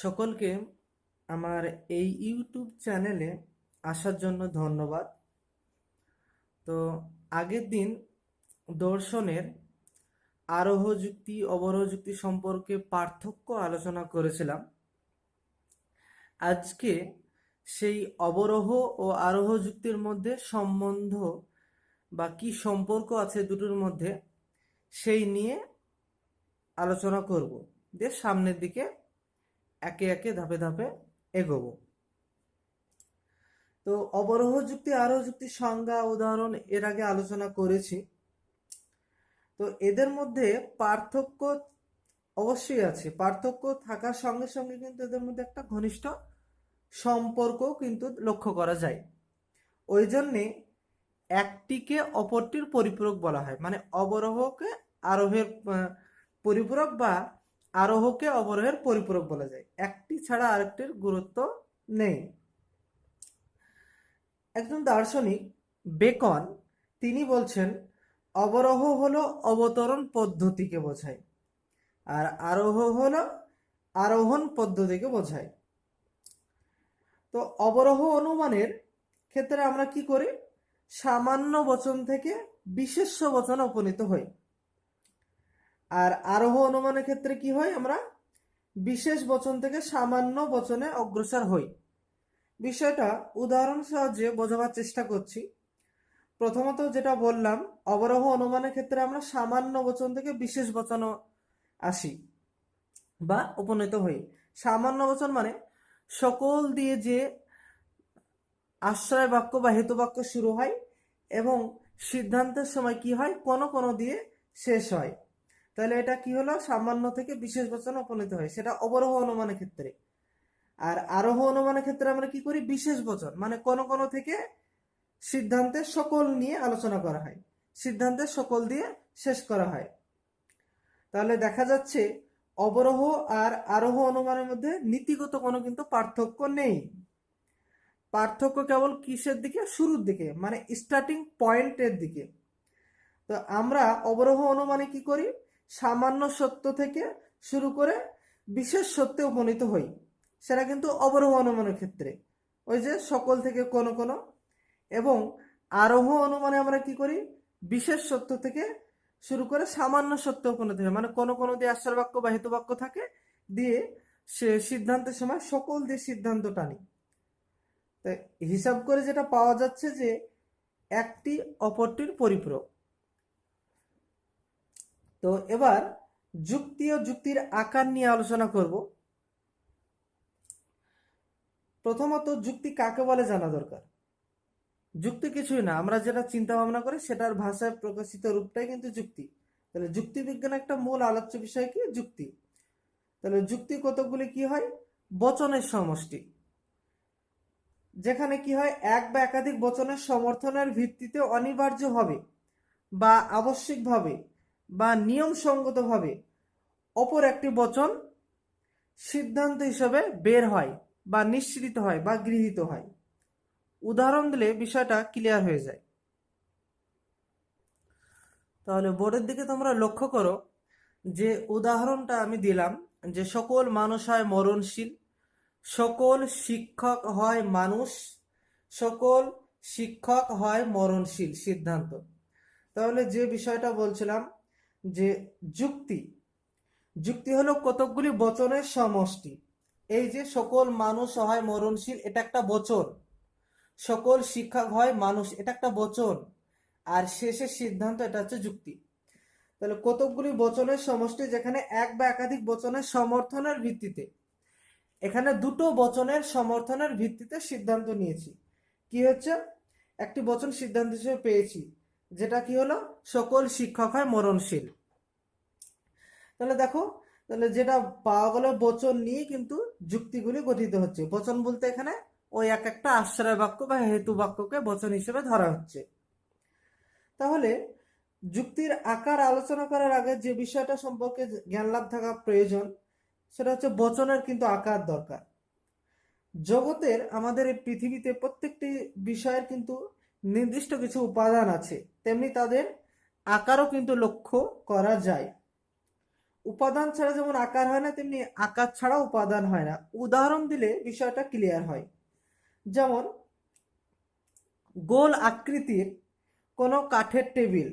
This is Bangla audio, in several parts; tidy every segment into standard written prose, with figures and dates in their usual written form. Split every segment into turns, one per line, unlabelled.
সকলকে আমার এই ইউটিউব চ্যানেলে আসার জন্য ধন্যবাদ। তো আগের দিন দর্শনের আরোহ যুক্তি অবরোহ যুক্তি সম্পর্কে পার্থক্য আলোচনা করেছিলাম। আজকে সেই অবরোহ ও আরোহ যুক্তির মধ্যে সম্বন্ধ বা কি সম্পর্ক আছে দুটোর মধ্যে সেই নিয়ে আলোচনা করব, দিয়ে সামনের দিকে একে একে ধাপে ধাপে এগোবো। তো অবরোহ যুক্তি আরোহ যুক্তির সংজ্ঞা উদাহরণ এর আগে আলোচনা করেছি। তো এদের মধ্যে পার্থক্য অবশ্যই আছে, পার্থক্য থাকার সঙ্গে সঙ্গে কিন্তু এদের মধ্যে একটা ঘনিষ্ঠ সম্পর্ক কিন্তু লক্ষ্য করা যায়। ওই জন্যে একটিকে অপরটির পরিপূরক বলা হয়, মানে অবরোহকে আরোহের পরিপূরক বা আরোহকে অবরোহের পরিপূরক বলা যায়। একটি ছাড়া আরেকটির গুরুত্ব নেই। একজন দার্শনিক বেকন তিনি বলছেন অবরোহ হলো অবতরণ পদ্ধতিকে বোঝায়, আর আরোহ হলো আরোহণ পদ্ধতিকে বোঝায়। তো অবরোহ অনুমানের ক্ষেত্রে আমরা কি করি, সামান্য বচন থেকে বিশেষ্য বচনে উপনীত হই। আর আরোহ অনুমানের ক্ষেত্রে কি হয়, আমরা বিশেষ বচন থেকে সামান্য বচনে অগ্রসর হই। বিষয়টা উদাহরণ সাহায্যে বোঝাবার চেষ্টা করছি। প্রথমত যেটা বললাম, অবরোহ অনুমানের ক্ষেত্রে আমরা সামান্য বচন থেকে বিশেষ বচন আসি বা উপনীত হই। সামান্য বচন মানে সকল দিয়ে যে আশ্রয় বাক্য বা হেতু বাক্য শুরু হয় এবং সিদ্ধান্তের সময় কি হয়, কোনো কোনো দিয়ে শেষ হয়। তাহলে এটা কি হলো, সামান্য থেকে বিশেষ বচনে উপনীত হয়, সেটা অবরোহ অনুমানের ক্ষেত্রে। আর আরোহ অনুমানের ক্ষেত্রে আমরা কি করি, বিশেষ বচন মানে কোনো কোনো থেকে সিদ্ধান্তের সকল নিয়ে আলোচনা করা হয়, সিদ্ধান্তের সকল দিয়ে শেষ করা হয়। তাহলে দেখা যাচ্ছে অবরোহ আর আরোহ অনুমানের মধ্যে নীতিগত কোনো কিন্তু পার্থক্য নেই। পার্থক্য কেবল কিসের দিকে, শুরুর দিকে, মানে স্টার্টিং পয়েন্টের দিকে। তো আমরা অবরোহ অনুমানে কি করি, সামান্য সত্য থেকে শুরু করে বিশেষ সত্যে উপনীত হই, সেটা কিন্তু অবরোহ অনুমানের ক্ষেত্রে ওই যে সকল থেকে কোনো কোনো। এবং আরোহ অনুমানে আমরা কি করি, বিশেষ সত্য থেকে শুরু করে সামান্য সত্য উপনীত হয়, মানে কোনো কোনো দিয়ে আশ্রয় বাক্য বা হেতু বাক্য থাকে, দিয়ে সে সিদ্ধান্তের সময় সকল দিয়ে সিদ্ধান্ত টানি। তাই হিসাব করে যেটা পাওয়া যাচ্ছে যে একটি অপরটির পরিপূরক। তো এবার যুক্তি ও যুক্তির আকার নিয়ে আলোচনা করব। প্রথমত যুক্তি কাকে বলে জানা দরকার। যুক্তি কিছুই না, আমরা যেটা চিন্তা ভাবনা করি সেটার ভাষায় প্রকাশিত রূপটাই কিন্তু যুক্তি। তাহলে যুক্তি বিজ্ঞানের একটা মূল আলোচ্য বিষয় কি, যুক্তি। তাহলে যুক্তি কতগুলি কি হয়, বচনের সমষ্টি, যেখানে কি হয় এক বা একাধিক বচনের সমর্থনের ভিত্তিতে অনিবার্যভাবে বা আবশ্যিকভাবে বা নিয়মসঙ্গতভাবে অপর একটি বচন সিদ্ধান্ত হিসেবে বের হয় বা নিশ্চিত হয় বা গৃহীত হয়। উদাহরণ দিলে বিষয়টা ক্লিয়ার হয়ে যায়। তাহলে বোর্ডের দিকে তোমরা লক্ষ্য করো যে উদাহরণটা আমি দিলাম, যে সকল মানুষ হয় মরণশীল, সকল শিক্ষক হয় মানুষ, সকল শিক্ষক হয় মরণশীল সিদ্ধান্ত। তাহলে যে বিষয়টা বলছিলাম যে যুক্তি, যুক্তি হলো কতকগুলি বচনের সমষ্টি। এই যে সকল মানুষ হয় মরণশীল, এটা একটা বচন। সকল শিক্ষক হয় মানুষ, এটা একটা বচন। আর শেষের সিদ্ধান্ত, এটা হচ্ছে যুক্তি। তাহলে কতকগুলি বচনের সমষ্টি, যেখানে এক বা একাধিক বচনের সমর্থনের ভিত্তিতে, এখানে দুটো বচনের সমর্থনের ভিত্তিতে সিদ্ধান্ত নিয়েছি। কি হচ্ছে, একটি বচন সিদ্ধান্ত হিসেবে পেয়েছি, যেটা কি হলো, সকল শিক্ষক হয় মরণশীল। তাহলে দেখো, তাহলে যেটা পাওয়া গেল বচন নিয়ে কিন্তু যুক্তিগুলি গঠিত হচ্ছে। বচন বলতে এখানে ওই এক একটা আশ্রয় বাক্য বা হেতু বাক্যকে বচন হিসেবে ধরা হচ্ছে। তাহলে যুক্তির আকার আলোচনা করার আগে যে বিষয়টা সম্পর্কে জ্ঞান লাভ থাকা প্রয়োজন, সেটা হচ্ছে বচনের কিন্তু আকার দরকার। জগতের, আমাদের এই পৃথিবীতে প্রত্যেকটি বিষয়ের কিন্তু নির্দিষ্ট কিছু উপাদান আছে, তেমনি তাদের আকারও কিন্তু লক্ষ্য করা যায়। উপাদান ছাড়া যেমন আকার হয় না, তেমনি আকার ছাড়া উপাদান হয় না। উদাহরণ দিলে বিষয়টা ক্লিয়ার হয়। যেমন গোল আকৃতির কোনো কাঠের টেবিল,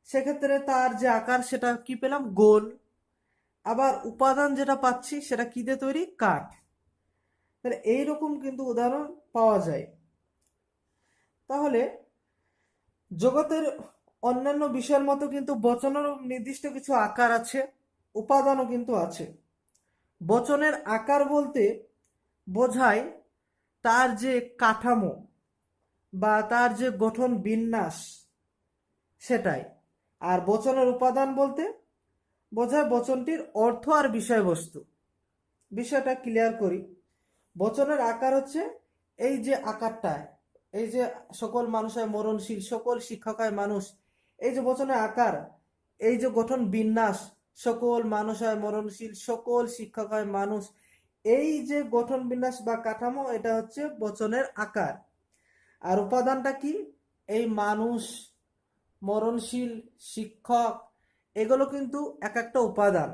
সেক্ষেত্রে তার যে আকার সেটা কি পেলাম, গোল। আবার উপাদান যেটা পাচ্ছি সেটা কি দিয়ে তৈরি, কাঠ। তাহলে এইরকম কিন্তু উদাহরণ পাওয়া যায়। তাহলে জগতের অন্যান্য বিষয়ের মতো কিন্তু বচনেরও নির্দিষ্ট কিছু আকার আছে, উপাদানও কিন্তু আছে। বচনের আকার বলতে বোঝায় তার যে কাঠামো বা তার যে গঠন বিন্যাস সেটাই। আর বচনের উপাদান বলতে বোঝায় বচনটির অর্থ আর বিষয়বস্তু। বিষয়টা ক্লিয়ার করি। বচনের আকার হচ্ছে এই যে আকারটা, এই যে সকল মানুষ হয় মরণশীল, সকল শিক্ষক হয় মানুষ, এই যে বচনের আকার, এই যে গঠন বিন্যাস, সকল মানুষ হয় মরণশীল, সকল শিক্ষক হয় মানুষ, এই যে গঠন বিন্যাস বা কাঠামো, এটা হচ্ছে বচনের আকার। আর উপাদানটা কি, এই মানুষ, মরণশীল, শিক্ষক, এগুলো কিন্তু এক একটা উপাদান।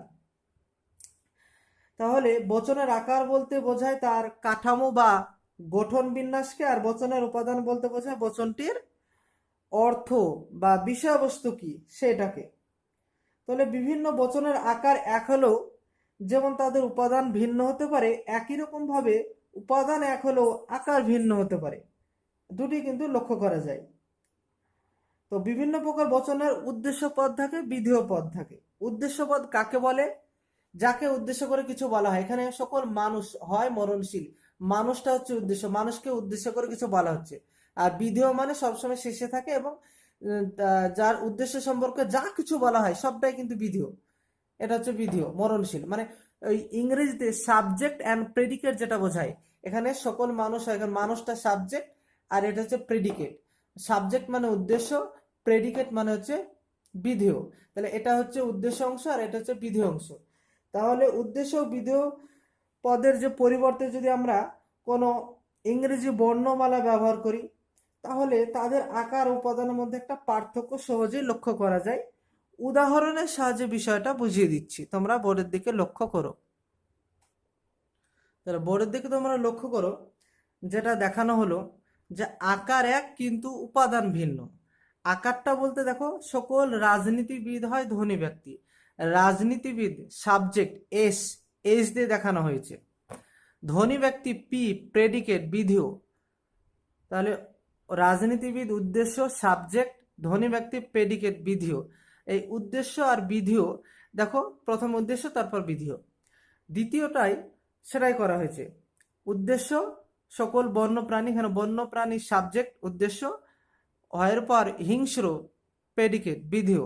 তাহলে বচনের আকার বলতে বোঝায় তার কাঠামো বা গঠন বিন্যাসকে, আর বচনের উপাদান বলতে বোঝায় বচনটির অর্থ বা বিষয়বস্তু কি সেটাকে। তাহলে বিভিন্ন বচনের আকার এক হলেও যেমন তাদের উপাদান ভিন্ন হতে পারে, একই রকম ভাবে উপাদান এক হলেও আকার ভিন্ন হতে পারে। দুটি কিন্তু লক্ষ্য করা যায়। তো বিভিন্ন প্রকার বচনের উদ্দেশ্য পদ থাকে, বিধেয় পদ থাকে। উদ্দেশ্য পদ কাকে বলে, যাকে উদ্দেশ্য করে কিছু বলা হয়। এখানে সকল মানুষ হয় মরণশীল, মানুষটা হচ্ছে উদ্দেশ্য, মানুষকে উদ্দেশ্য করে কিছু বলা হচ্ছে। আর বিধেয় মানে সবসময় শেষে থাকে এবং যার উদ্দেশ্য সম্পর্কে যা কিছু বলা হয় সবটাই কিন্তু বিধেয়। এটা হচ্ছে বিধেয়, মরণশীল মানে ওই ইংরেজিতে সাবজেক্ট অ্যান্ড প্রেডিকেট যেটা বোঝায়, এখানে সকল মানুষ হয়, এখানে মানুষটা সাবজেক্ট আর এটা হচ্ছে প্রেডিকেট। সাবজেক্ট মানে উদ্দেশ্য, প্রেডিকেট মানে হচ্ছে বিধেয়। তাহলে এটা হচ্ছে উদ্দেশ্য অংশ আর এটা হচ্ছে বিধেয় অংশ। তাহলে উদ্দেশ্য ও বিধেয় পদের যে পরিবর্তে যদি আমরা কোনো ইংরেজি বর্ণমালা ব্যবহার করি, তাহলে তাদের আকার উপাদানের মধ্যে একটা পার্থক্য সহজেই লক্ষ্য করা যায়। উদাহরণের সাহায্যে বিষয়টা বুঝিয়ে দিচ্ছি, তোমরা বোর্ডের দিকে লক্ষ্য করো। তাহলে বোর্ডের দিকে তোমরা লক্ষ্য করো, যেটা দেখানো হলো যে আকার এক কিন্তু উপাদান ভিন্ন। আকারটা বলতে দেখো সকল রাজনীতিবিদ হয় ধনী ব্যক্তি, রাজনীতিবিদ সাবজেক্ট এস, এস দিয়ে দেখানো হয়েছে। ধনী ব্যক্তি পি, প্রেডিকেট বিধেয়। তাহলে রাজনীতিবিদ উদ্দেশ্য সাবজেক্ট, ধনী ব্যক্তি প্রেডিকেট বিধেয়। এই উদ্দেশ্য আর বিধেয় দেখো, প্রথম উদ্দেশ্য তারপর বিধেয়। দ্বিতীয়টাই সেটাই করা হয়েছে। উদ্দেশ্য সকল বন্য প্রাণী, এখানে বন্য প্রাণী সাবজেক্ট উদ্দেশ্য, হয়ের পর হিংস্র প্রেডিকেট বিধেয়।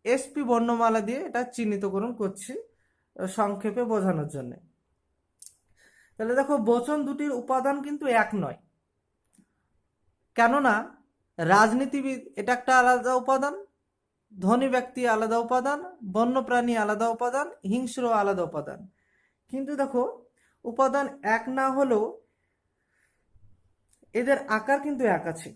এসপি বর্ণমালা দিয়ে এটা চিহ্নিতকরণ করছি সংক্ষেপে বোঝানোর জন্য। তাহলে দেখো বচন দুটির উপাদান কিন্তু এক নয়, কেননা রাজনীতিবিদ এটা একটা আলাদা উপাদান, ধনী ব্যক্তি আলাদা উপাদান, বন্যপ্রাণী আলাদা উপাদান, হিংস্র আলাদা উপাদান। কিন্তু দেখো উপাদান এক না হলেও এদের আকার কিন্তু এক আছে,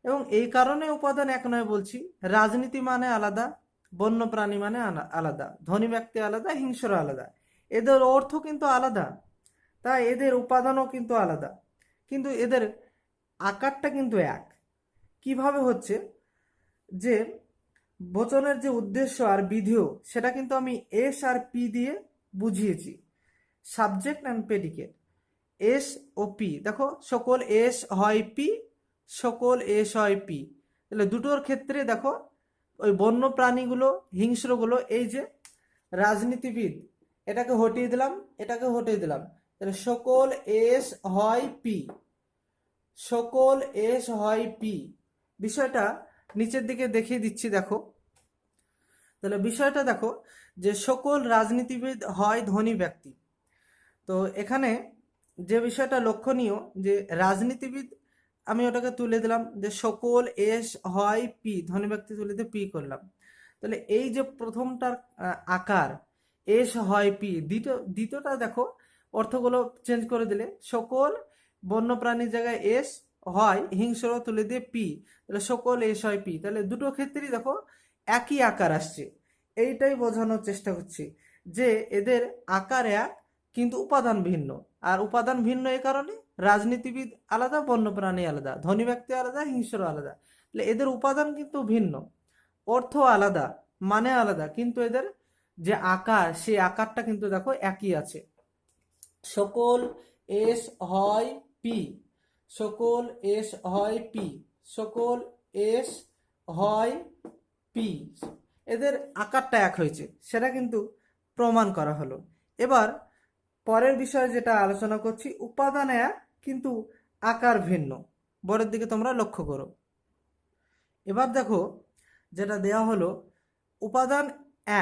এবং এই কারণে উপাদান এক নয় বলছি। রাজনীতি মানে আলাদা, বন্যপ্রাণী মানে আলাদা, ধনী ব্যক্তি আলাদা, হিংস্র আলাদা, এদের অর্থ কিন্তু আলাদা, তাই এদের উপাদানও কিন্তু আলাদা, কিন্তু এদের আকারটা কিন্তু এক। কিভাবে হচ্ছে, যে বচনের যে উদ্দেশ্য আর বিধেয় সেটা কিন্তু আমি এস আর পি দিয়ে বুঝিয়েছি, সাবজেক্ট অ্যান্ড প্রেডিকেট। এস ও পি, দেখো সকল এস হয় পি, সকল এস হয় পি। তাহলে দুটোর ক্ষেত্রে দেখো ওই বন্য প্রাণীগুলো, হিংস্রগুলো, এই যে রাজনীতিবিদ, এটাকে হটিয়ে দিলাম, এটাকে হটিয়ে দিলাম, তাহলে সকল এস হয় পি, সকল এস হয় পি। বিষয়টা নিচের দিকে দেখিয়ে দিচ্ছি দেখো। তাহলে বিষয়টা দেখো যে সকল রাজনীতিবিদ হয় ধনী ব্যক্তি। তো এখানে যে বিষয়টা লক্ষণীয়, যে রাজনীতিবিদ আমি ওটাকে তুলে দিলাম, যে সকল এস হয় পি, ধনী ব্যক্তি তুলে দিয়ে পি করলাম। তাহলে এই যে প্রথমটার আকার এস হয় পি, দ্বিতীয়টা দেখো অর্থগুলো চেঞ্জ করে দিলে সকল বন্যপ্রাণীর জায়গায় এস হয়, হিংস্র তুলে দিয়ে পি, তাহলে সকল এস হয় পি। তাহলে দুটো ক্ষেত্রেই দেখো একই আকার আসছে, এইটাই বোঝানোর চেষ্টা করছি যে এদের আকার এক কিন্তু উপাদান ভিন্ন। আর উপাদান ভিন্ন এই কারণে রাজনীতিবিদ আলাদা, বন্যপ্রাণী আলাদা, ধনী ব্যক্তি আলাদা, হিংস্র আলাদা। তাহলে এদের উপাদান কিন্তু ভিন্ন, অর্থ আলাদা, মানে আলাদা, কিন্তু এদের যে আকার সেই আকারটা কিন্তু দেখো একই আছে। সকল এস হয় পি, সকল এস হয় পি, সকল এস হয় পি, এদের আকারটা এক হয়েছে, সেটা কিন্তু প্রমাণ করা হলো। এবার পরের বিষয়ে যেটা আলোচনা করছি, উপাদান এক কিন্তু আকার ভিন্ন। বোর্ডের দিকে তোমরা লক্ষ্য করো। এবার দেখো যেটা দেয়া হলো, উপাদান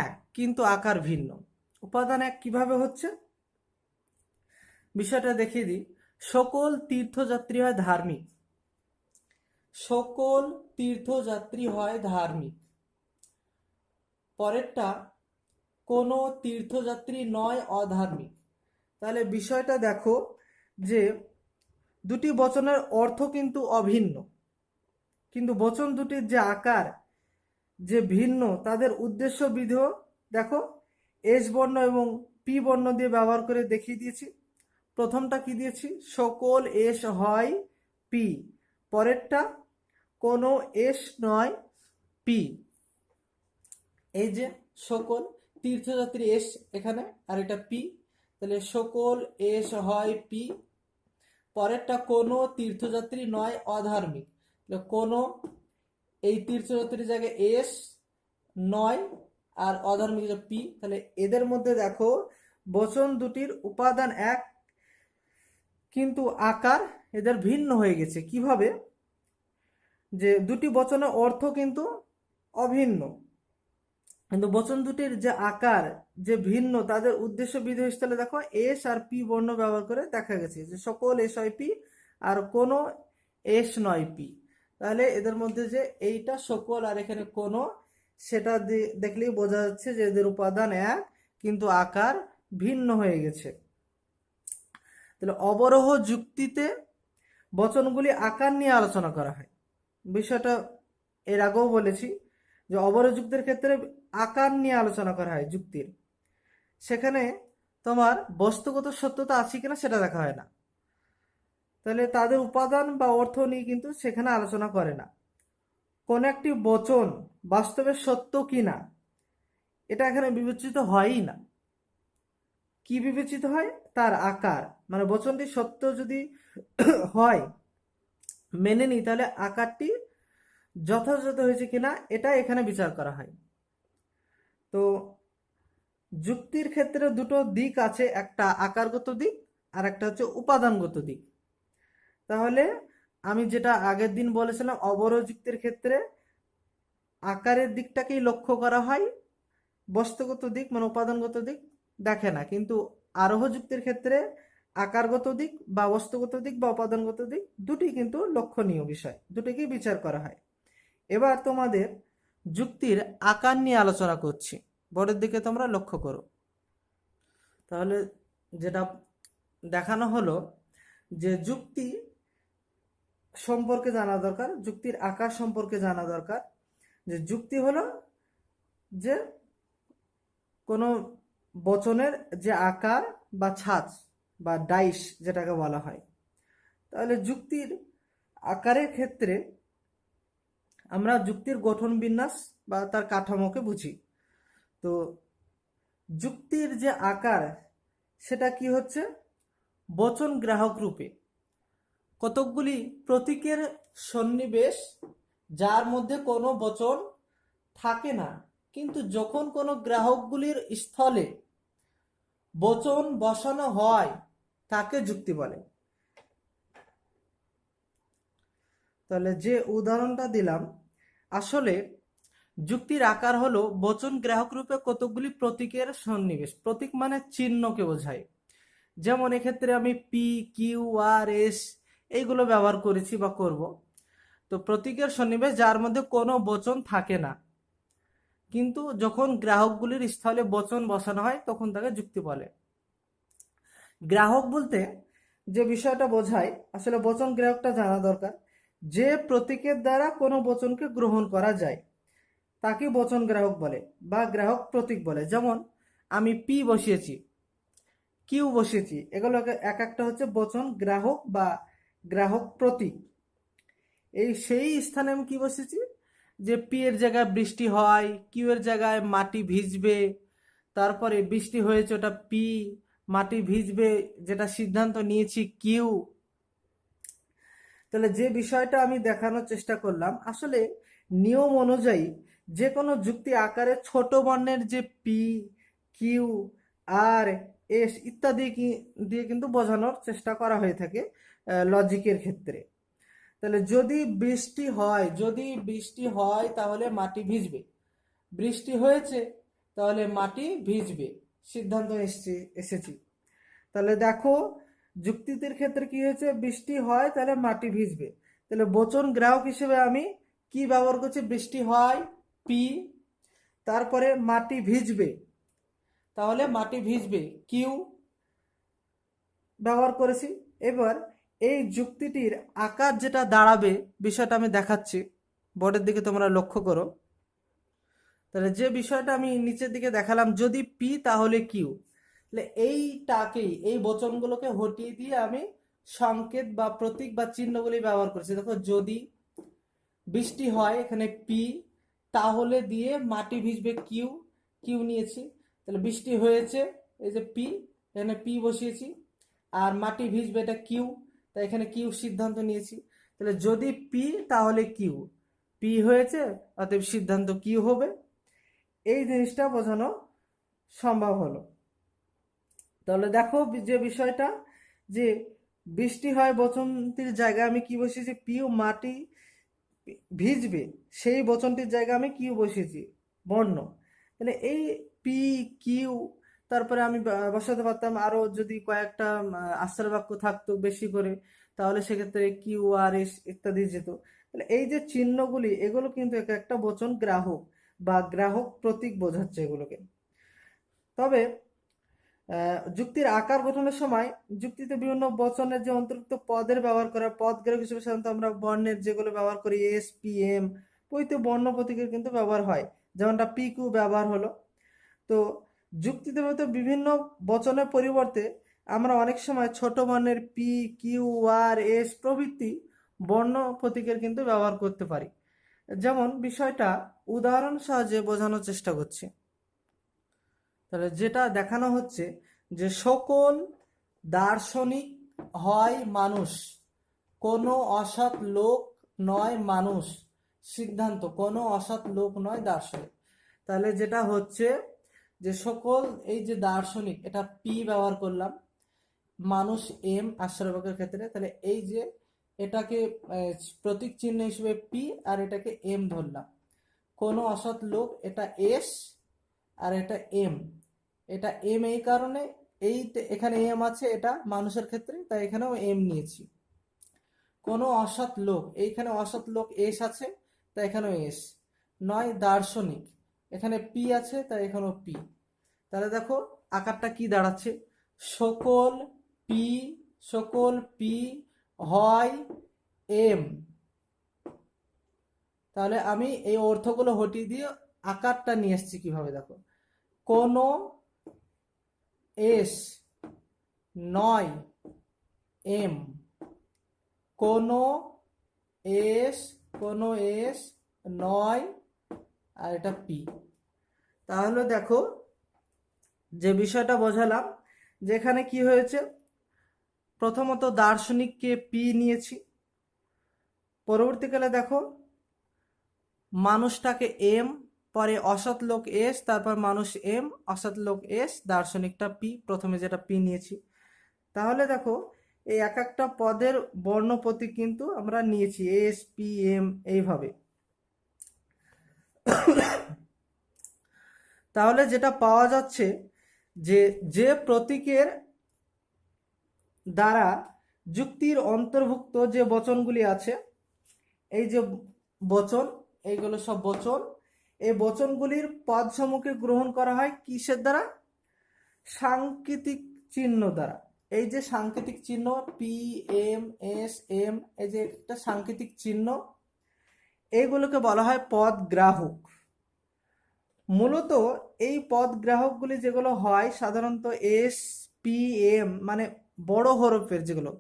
এক কিন্তু আকার ভিন্ন। উপাদান এক কিভাবে হচ্ছে বিষয়টা দেখিয়ে দিই। সকল তীর্থযাত্রী হয় ধার্মিক, সকল তীর্থযাত্রী হয় ধার্মিক। পরেরটা, কোনো তীর্থযাত্রী নয় অধার্মিক। তাহলে বিষয়টা দেখো যে দুটি বচনের অর্থ কিন্তু অভিন্ন, কিন্তু বচন দুটির যে আকার যে ভিন্ন, তাদের উদ্দেশ্য বিধেয় দেখো এস বর্ণ এবং পি বর্ণ দিয়ে ব্যবহার করে দেখিয়ে দিয়েছি। প্রথমটা কি দিয়েছি, সকল এস হয় পি, পরেরটা কোনো এস নয় পি। এই যে সকল তীর্থযাত্রী এস এখানে, আর এটা পি, তাহলে সকল এস হয় পি। পরেরটা কোনো তীর্থযাত্রী নয় অধার্মিক, কোনো এই তীর্থযাত্রীর জায়গায় এস নয় আর অধার্মিক পি। তাহলে এদের মধ্যে দেখো বচন দুটির উপাদান এক কিন্তু আকার এদের ভিন্ন হয়ে গেছে। কিভাবে, যে দুটি বচনের অর্থ কিন্তু অভিন্ন, কিন্তু বচন দুটির যে আকার যে ভিন্ন, তাদের উদ্দেশ্য বিধেয় স্থলে দেখো এস আর পি বর্ণ ব্যবহার করে দেখা গেছে যে সকল এস হয় পি আর কোনো এস নয় পি। তাহলে এদের মধ্যে যে এইটা সকল আর এখানে কোনো, সেটা দেখলেই বোঝা যাচ্ছে যে এদের উপাদান এক কিন্তু আকার ভিন্ন হয়ে গেছে। তাহলে অবরোহ যুক্তিতে বচনগুলি আকার নিয়ে আলোচনা করা হয়। বিষয়টা এর আগেও বলেছি যে অবরোহ যুক্তির ক্ষেত্রে আকার নিয়ে আলোচনা করা হয় যুক্তির, সেখানে তোমার বস্তুগত সত্যতা আছে কিনা সেটা দেখা হয় না। তাহলে তাদের উপাদান বা অর্থ নিয়ে কিন্তু সেখানে আলোচনা করে না। কোন একটি বচন বাস্তবে সত্য কিনা এটা এখানে বিবেচিত হয়ই না। কি বিবেচিত হয়, তার আকার, মানে বচনটি সত্য যদি হয় মেনে নিই, তাহলে আকারটি যথাযথ হয়েছে কিনা এটা এখানে বিচার করা হয়। তো যুক্তির ক্ষেত্রে দুটো দিক আছে, একটা আকারগত দিক আর একটা হচ্ছে উপাদানগত দিক। তাহলে আমি যেটা আগের দিন বলেছিলাম, অবরোহ যুক্তির ক্ষেত্রে আকারের দিকটাকেই লক্ষ্য করা হয়, বস্তুগত দিক মানে উপাদানগত দিক দেখে না। কিন্তু আরোহ যুক্তির ক্ষেত্রে আকারগত দিক বা বস্তুগত দিক বা উপাদানগত দিক দুটি কিন্তু লক্ষণীয় বিষয়, দুটিকেই বিচার করা হয়। এবার তোমাদের যুক্তির আকার নিয়ে আলোচনা করছি, বোর্ডের দিকে তোমরা লক্ষ্য করো। তাহলে যেটা দেখানো হলো যে যুক্তি সম্পর্কে জানা দরকার, যুক্তির আকার সম্পর্কে জানা দরকার। যে যুক্তি হলো যে কোনো বচনের যে আকার বা ছাঁচ বা ডাইস যেটাকে বলা হয়। তাহলে যুক্তির আকারের ক্ষেত্রে আমরা যুক্তির গঠন বিন্যাস বা তার কাঠামোকে বুঝি। তো যুক্তির যে আকার সেটা কি হচ্ছে, বচন গ্রাহক রূপে কতকগুলি প্রতীকের সন্নিবেশ যার মধ্যে কোনো বচন থাকে না, কিন্তু যখন কোনো গ্রাহকগুলির স্থলে বচন বসানো হয় তাকে যুক্তি বলে। তাহলে যে উদাহরণটা দিলাম, আসলে যুক্তির আকার হলো বচন গ্রাহক রূপে কতকগুলি প্রতীকের সন্নিবেশ। প্রতীক মানে চিহ্নকে বোঝায়। যেমন এক্ষেত্রে আমি পি, কিউ, আর, এস এইগুলো ব্যবহার করেছি বা করব। তো প্রতীকের সন্নিবেশ যার মধ্যে কোনো বচন থাকে না, কিন্তু যখন গ্রাহকগুলির স্থলে বচন বসানো হয় তখন তাকে যুক্তি বলে। গ্রাহক বলতে যে বিষয়টা বোঝায়, আসলে বচন গ্রাহকটা জানা দরকার, যে প্রতীকের দ্বারা কোনো বচনকে গ্রহণ করা যায়। তাকে বচন গ্রাহক বলে বা গ্রাহক প্রতীক বলে। যেমন আমি পি বসিয়েছি, কিউ বসিয়েছি, এগুলোকে এক একটা হচ্ছে বচন গ্রাহক বা গ্রাহক প্রতীক। এই সেই স্থানে আমি কি বসেছি, যে পি এর জায়গায় বৃষ্টি হয়, কিউ এর জায়গায় মাটি ভিজবে, তারপরে বৃষ্টি হয়েছে ওটা পি, মাটি ভিজবে যেটা সিদ্ধান্ত নিয়েছি কিউ। তাহলে যে বিষয়টা আমি দেখানোর চেষ্টা করলাম, আসলে নিয়ম অনুযায়ী যে কোনো যুক্তি আকারে ছোট বর্ণের যে পি, কিউ, আর, এস ইত্যাদি দিয়ে কিন্তু বোঝানোর চেষ্টা করা হয়ে থাকে লজিকের ক্ষেত্রে। তাহলে যদি বৃষ্টি হয় তাহলে মাটি ভিজবে, বৃষ্টি হয়েছে তাহলে মাটি ভিজবে, সিদ্ধান্ত এসেছি। তাহলে দেখো যুক্তিটির ক্ষেত্রে কি হয়েছে, বৃষ্টি হয় তাহলে মাটি ভিজবে, তাহলে বচন গ্রাহক হিসেবে আমি কি ব্যবহার করছি, বৃষ্টি হয় পি, তারপরে মাটি ভিজবে, তাহলে মাটি ভিজবে কিউ ব্যবহার করেছি। এবার এই যুক্তিটির আকার যেটা দাঁড়াবে বিষয়টা আমি দেখাচ্ছি, বোর্ডের দিকে তোমরা লক্ষ্য করো। তাহলে যে বিষয়টা আমি নিচের দিকে দেখালাম, যদি পি তাহলে কিউ, তাহলে এই বচনগুলোকে হটিয়ে দিয়ে আমি সংকেত বা প্রতীক বা চিহ্নগুলি ব্যবহার করছি। দেখো যদি বৃষ্টি হয় এখানে পি, তাহলে দিয়ে মাটি ভিজবে কিউ, কিউ নিয়েছি, তাহলে বৃষ্টি হয়েছে এই যে পি, এখানে পি বসিয়েছি, আর মাটি ভিজবে এটা কিউ, তাই এখানে কিউ সিদ্ধান্ত নিয়েছি। তাহলে যদি পি তাহলে কিউ, পি হয়েছে অতএব সিদ্ধান্ত কিউ হবে। এই জিনিসটা বোঝানো সম্ভব হলো। তাহলে দেখো যে বিষয়টা, যে বৃষ্টি হয় বচনটির জায়গায় আমি কি বসিয়েছি, পিউ, মাটি ভিজবে সেই বচনটির জায়গায় আমি কিউ বসিয়েছি বর্ণ। তাহলে এই পি, কিউ, তারপরে আমি বসাতে পারতাম আরো যদি কয়েকটা আশ্রয় বাক্য থাকতো বেশি করে, তাহলে সেক্ষেত্রে কিউ, আর, এস ইত্যাদি যেত। তাহলে এই যে চিহ্নগুলি এগুলো কিন্তু এক একটা বচন গ্রাহক বা গ্রাহক প্রতীক বোঝাচ্ছে এগুলোকে। তবে যুক্তির আকার গঠনের সময় যুক্তিতে বিভিন্ন বচনের যে অন্তর্ভুক্ত পদের ব্যবহার করা, পদ গ্রাহক হিসেবে সাধারণত আমরা বর্ণের যেগুলো ব্যবহার করি এস, পি, এম, ওইতে বর্ণ প্রতীকের কিন্তু ব্যবহার হয়, যেমনটা পি, কিউ ব্যবহার হলো। তো যুক্তিতে হয়তো বিভিন্ন বচনের পরিবর্তে আমরা অনেক সময় ছোট বর্ণের পি, কিউ, আর, এস প্রভৃতি বর্ণ প্রতীকের কিন্তু ব্যবহার করতে পারি। যেমন বিষয়টা উদাহরণ সাহায্যে বোঝানোর চেষ্টা করছি। তাহলে যেটা দেখানো হচ্ছে যে সকল দার্শনিক হয় মানুষ, কোনো অসৎ লোক নয় মানুষ, সিদ্ধান্ত কোনো অসৎ লোক নয় দার্শনিক। তাহলে যেটা হচ্ছে যে সকল এই যে দার্শনিক, এটা পি ব্যবহার করলাম, মানুষ এম আশ্রয়বাকের ক্ষেত্রে, তাহলে এই যে এটাকে প্রতীক চিহ্ন হিসেবে পি আর এটাকে এম ধরলাম। কোনো অসৎ লোক এটা এস আর এটা এম, এটা এম এই কারণে এখানে এম আছে এটা মানুষের ক্ষেত্রে, তাই এখানেও এম নিয়েছি। কোনো অসৎ লোক, এইখানে অসৎ লোক এস আছে তাই এখানেও এস, নয় দার্শনিক, এখানে পি আছে তাই এখানেও পি। তাহলে দেখো আকারটা কি দাঁড়াচ্ছে, সকল পি, সকল পি হয় এম। তাহলে আমি এই অর্থগুলো হটিয়ে দিয়ে আকারটা নিয়ে এসছি কিভাবে, দেখো কোনো এস নয় এম, কোনো এস নয়, আর এটা পি। তাহলে দেখো যে বিষয়টা বোঝালাম, যেখানে কি হয়েছে, প্রথমত দার্শনিককে পি নিয়েছি, পরবর্তীকালে দেখো মানুষটাকে এম, পরে অসৎ লোক এস, তারপর মানুষ এম, অসৎ লোক এস, দার্শনিকটা পি, প্রথমে যেটা পি নিয়েছি। তাহলে দেখো এই এক একটা পদের বর্ণ প্রতীক কিন্তু আমরা নিয়েছি এস, পি, এম এইভাবে। তাহলে যেটা পাওয়া যাচ্ছে যে যে প্রতীকের দ্বারা যুক্তির অন্তর্ভুক্ত যে বচনগুলি আছে, এই যে বচন, এইগুলো সব বচন, এই বচনগুলির পদসমূহকে গ্রহণ করা হয় কিসের দ্বারা, সাংকেতিক চিহ্ন দ্বারা। এই যে সাংকেতিক চিহ্ন পি, এম, এস, এম, এই যে একটা সাংকেতিক চিহ্ন, এইগুলোকে বলা হয় পদ গ্রাহক। মূলত এই পদ গ্রাহকগুলি যেগুলো হয় সাধারণত এস পি এম মানে বড় হরফের যেগুলো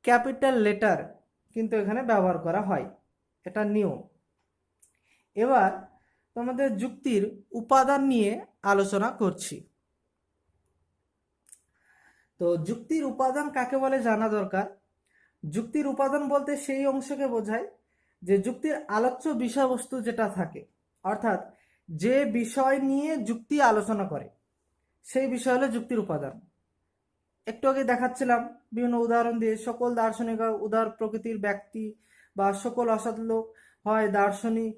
ক্যাপিটাল লেটার কিন্তু এখানে ব্যবহার করা হয়, এটা নিয়ম। এবার তোমাদের যুক্তির উপাদান নিয়ে আলোচনা করছি। তো যুক্তির উপাদান কাকে বলে জানা দরকার। যুক্তির উপাদান বলতে সেই অংশকে বোঝায় যে যুক্তির আলোচ্য বিষয়বস্তু যেটা থাকে, অর্থাৎ যে বিষয় নিয়ে যুক্তি আলোচনা করে সেই বিষয় হলো যুক্তির উপাদান। একটু আগে দেখাচ্ছিলাম বিভিন্ন উদাহরণ দিয়ে, সকল দার্শনিক উদার প্রকৃতির ব্যক্তি বা সকল অসৎ লোক হয় দার্শনিক,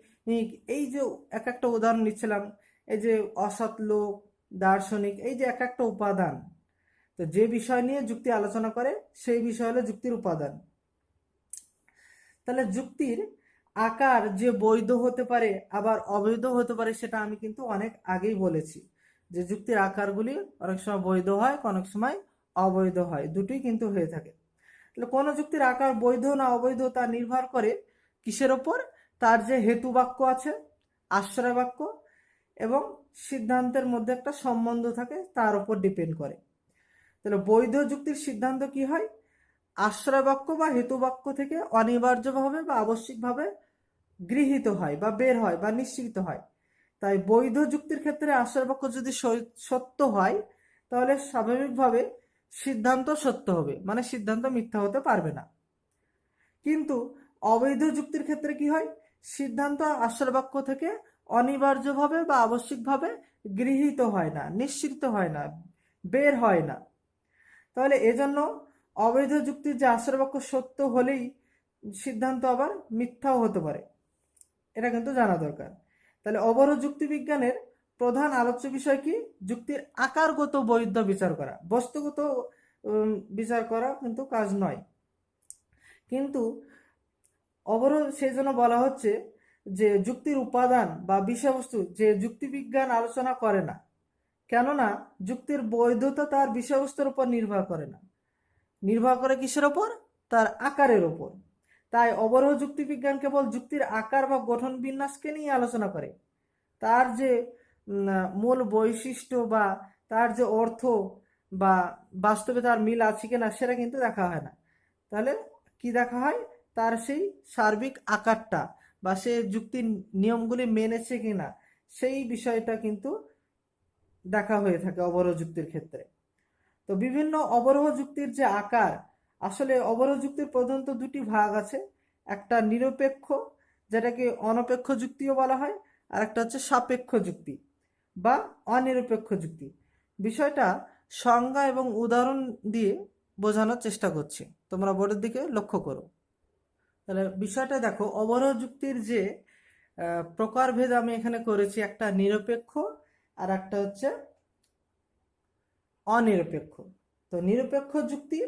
এই যে এক একটা উদাহরণ নিচ্ছিলাম, এই যে অসৎ লোক, দার্শনিক, এই যে এক একটা উপাদান। তো যে বিষয় নিয়ে যুক্তি আলোচনা করে সেই বিষয় হলো যুক্তির উপাদান। তাহলে যুক্তির আকার যে বৈধ হতে পারে আবার অবৈধ হতে পারে সেটা আমি কিন্তু অনেক আগেই বলেছি, যে যুক্তির আকারগুলি অনেক সময় বৈধ হয়, অনেক সময় অবৈধ হয়, দুটোই কিন্তু হয়ে থাকে। তাহলে কোনো যুক্তির আকার বৈধ না অবৈধ তা নির্ভর করে কিসের ওপর? তার যে হেতু বাক্য আছে, আশ্রয় বাক্য এবং সিদ্ধান্তের মধ্যে একটা সম্বন্ধ থাকে, তার উপর ডিপেন্ড করে। তাহলে বৈধ যুক্তির সিদ্ধান্ত কি হয়? আশ্রয় বাক্য বা হেতু বাক্য থেকে অনিবার্যভাবে বা আবশ্যিকভাবে গৃহীত হয় বা বের হয় বা নিশ্চিত হয়। তাই বৈধ যুক্তির ক্ষেত্রে আশ্রয় বাক্য যদি সত্য হয় তাহলে স্বাভাবিকভাবে সিদ্ধান্ত সত্য হবে, মানে সিদ্ধান্ত মিথ্যা হতে পারবে না। কিন্তু অবৈধ যুক্তির ক্ষেত্রে কি হয়? সিদ্ধান্ত আশ্রয় বাক্য থেকে অনিবার্যভাবে বা আবশ্যিকভাবে গৃহীত হয় না, নিশ্চিত হয় না, বের হয় না। তাহলে এজন্য অবৈধ যুক্তির যে আশ্রয় বাক্য সত্য হলেই সিদ্ধান্ত আবার মিথ্যাও হতে পারে, এটা কিন্তু জানা দরকার। তাহলে অবরোধ যুক্তিবিজ্ঞানের প্রধান আলোচ্য বিষয় কি? যুক্তির আকারগত বৈধ বিচার করা, বস্তুগত বিচার করা কিন্তু কাজ নয়। কিন্তু অবরোধ সেই জন্য বলা হচ্ছে যে যুক্তির উপাদান বা বিষয়বস্তু যে যুক্তিবিজ্ঞান আলোচনা করে না, কেননা যুক্তির বৈধতা তার বিষয়বস্তুর উপর নির্ভর করে না, নির্ভর করে কিসের ওপর? তার আকারের ওপর। তাই অবরোধ যুক্তিবিজ্ঞান কেবল যুক্তির আকার বা গঠন বিন্যাসকে নিয়ে আলোচনা করে, তার যে মূল বৈশিষ্ট্য বা তার যে অর্থ বা বাস্তবে তার মিল আছে কিনা সেটা কিন্তু দেখা হয় না। তাহলে কি দেখা হয়? তার সেই সার্বিক আকারটা বা সে যুক্তির নিয়মগুলি মেনেছে কিনা সেই বিষয়টা কিন্তু দেখা হয়ে থাকে অবরোধ যুক্তির ক্ষেত্রে। তো বিভিন্ন অবরোহ যুক্তির যে আকার, আসলে অবরোহ যুক্তির প্রধানত দুটি ভাগ আছে, একটা নিরপেক্ষ যেটাকে অনপেক্ষ যুক্তিও বলা হয়, আর একটা হচ্ছে সাপেক্ষ যুক্তি বা অনিরপেক্ষ যুক্তি। বিষয়টা সংজ্ঞা এবং উদাহরণ দিয়ে বোঝানোর চেষ্টা করছি, তোমরা বোর্ডের দিকে লক্ষ্য করো। তাহলে বিষয়টা দেখো, অবরোহ যুক্তির যে প্রকারভেদ আমি এখানে করেছি, একটা নিরপেক্ষ আর একটা হচ্ছে অনিরপেক্ষ। তো নিরপেক্ষ যুক্তি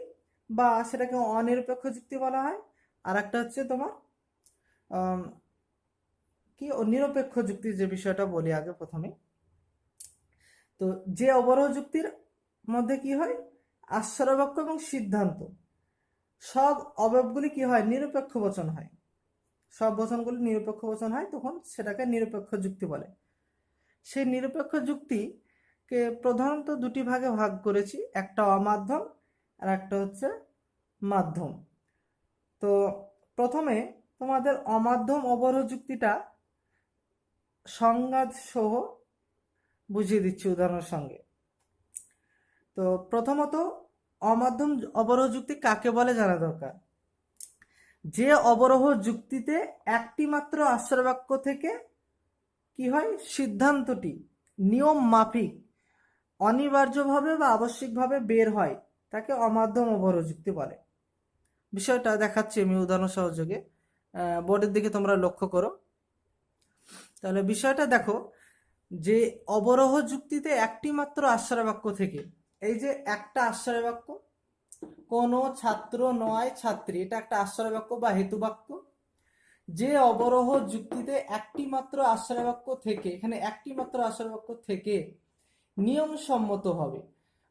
বা সেটাকে অনিরপেক্ষ যুক্তি বলা হয়, আর একটা হচ্ছে তোমার কি নিরপেক্ষ যুক্তির যে বিষয়টা বলি আগে প্রথমে। তো যে অবরোহ যুক্তির মধ্যে কি হয়? আশ্রয় বাক্য এবং সিদ্ধান্ত সব অবয়বগুলি কি হয়? নিরপেক্ষ বচন হয়, সব বচনগুলি নিরপেক্ষ বচন হয়, তখন সেটাকে নিরপেক্ষ যুক্তি বলে। সেই নিরপেক্ষ যুক্তিকে প্রধানত দুটি ভাগে ভাগ করেছি, একটা অমাধ্যম আর একটা হচ্ছে মাধ্যম। তো প্রথমে তোমাদের অমাধ্যম অবরোধ যুক্তিটা সংজ্ঞা সহ বুঝিয়ে দিচ্ছি উদাহরণের সঙ্গে। তো প্রথমত অমাধ্যম অবরোধ যুক্তি কাকে বলে জানা দরকার। যে অবরোহ যুক্তিতে একটি মাত্র আশ্রয় বাক্য থেকে কি হয়? সিদ্ধান্তটি নিয়ম মাফিক অনিবার্যভাবে বা আবশ্যিকভাবে বের হয়, তাকে অমাধ্যম অবরোধ যুক্তি বলে। বিষয়টা দেখাচ্ছি আমি উদাহরণ সহযোগে, বোর্ডের দিকে তোমরা লক্ষ্য করো। তাহলে বিষয়টা দেখো, যে অবরোহ যুক্তিতে একটি মাত্র আশ্রয় বাক্য থেকে, এই যে একটা আশ্রয় বাক্য, কোনো ছাত্র নয় ছাত্রী, এটা একটা আশ্রয় বাক্য বা হেতু বাক্য। যে অবরোহ যুক্তিতে একটি মাত্র আশ্রয় বাক্য থেকে, এখানে একটি মাত্র আশ্রয় বাক্য থেকে নিয়ম সম্মত হবে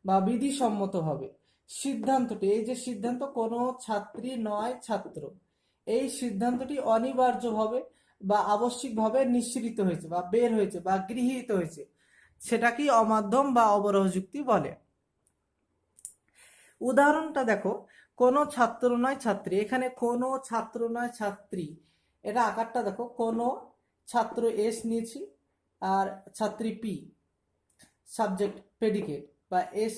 বা বিধিসম্মত হবে সিদ্ধান্তটি, এই যে সিদ্ধান্ত কোনো ছাত্রী নয় ছাত্র, এই সিদ্ধান্তটি অনিবার্যভাবে বা আবশ্যিকভাবে নিঃসৃত হয়েছে বা বের হয়েছে বা গৃহীত হয়েছে, সেটাকেই অমাধ্যম বা অবরোহ যুক্তি বলে। উদাহরণটা দেখো, কোনো ছাত্র নয় ছাত্রী, এখানে কোনো ছাত্র নয় ছাত্রী, এটা আকারটা দেখো, কোনো ছাত্র এস নিয়েছি আর ছাত্রী পি, সাবজেক্ট প্রেডিকেট বা এস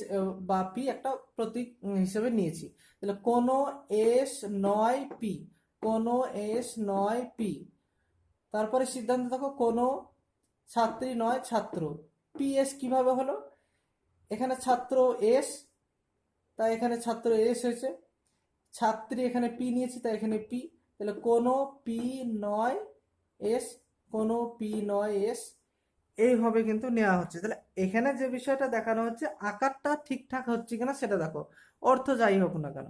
বা পি একটা প্রতীক হিসেবে নিয়েছি। তাহলে কোনো এস নয় পি, কোনো এস নয় পি। তারপরে সিদ্ধান্ত দেখো, কোনো ছাত্রী নয় ছাত্র, পি এস কিভাবে হলো? এখানে ছাত্র এস, তাই এখানে ছাত্র এস হয়েছে, ছাত্রী এখানে পি নিয়েছি তাই এখানে পি, তাহলে কোনো পি নয় এস, কোনো পি নয় এস, এইভাবে কিন্তু নেওয়া হচ্ছে। তাহলে এখানে যে বিষয়টা দেখানো হচ্ছে, আকারটা ঠিকঠাক হচ্ছে কিনা সেটা দেখো, অর্থ যাই হোক না কেন।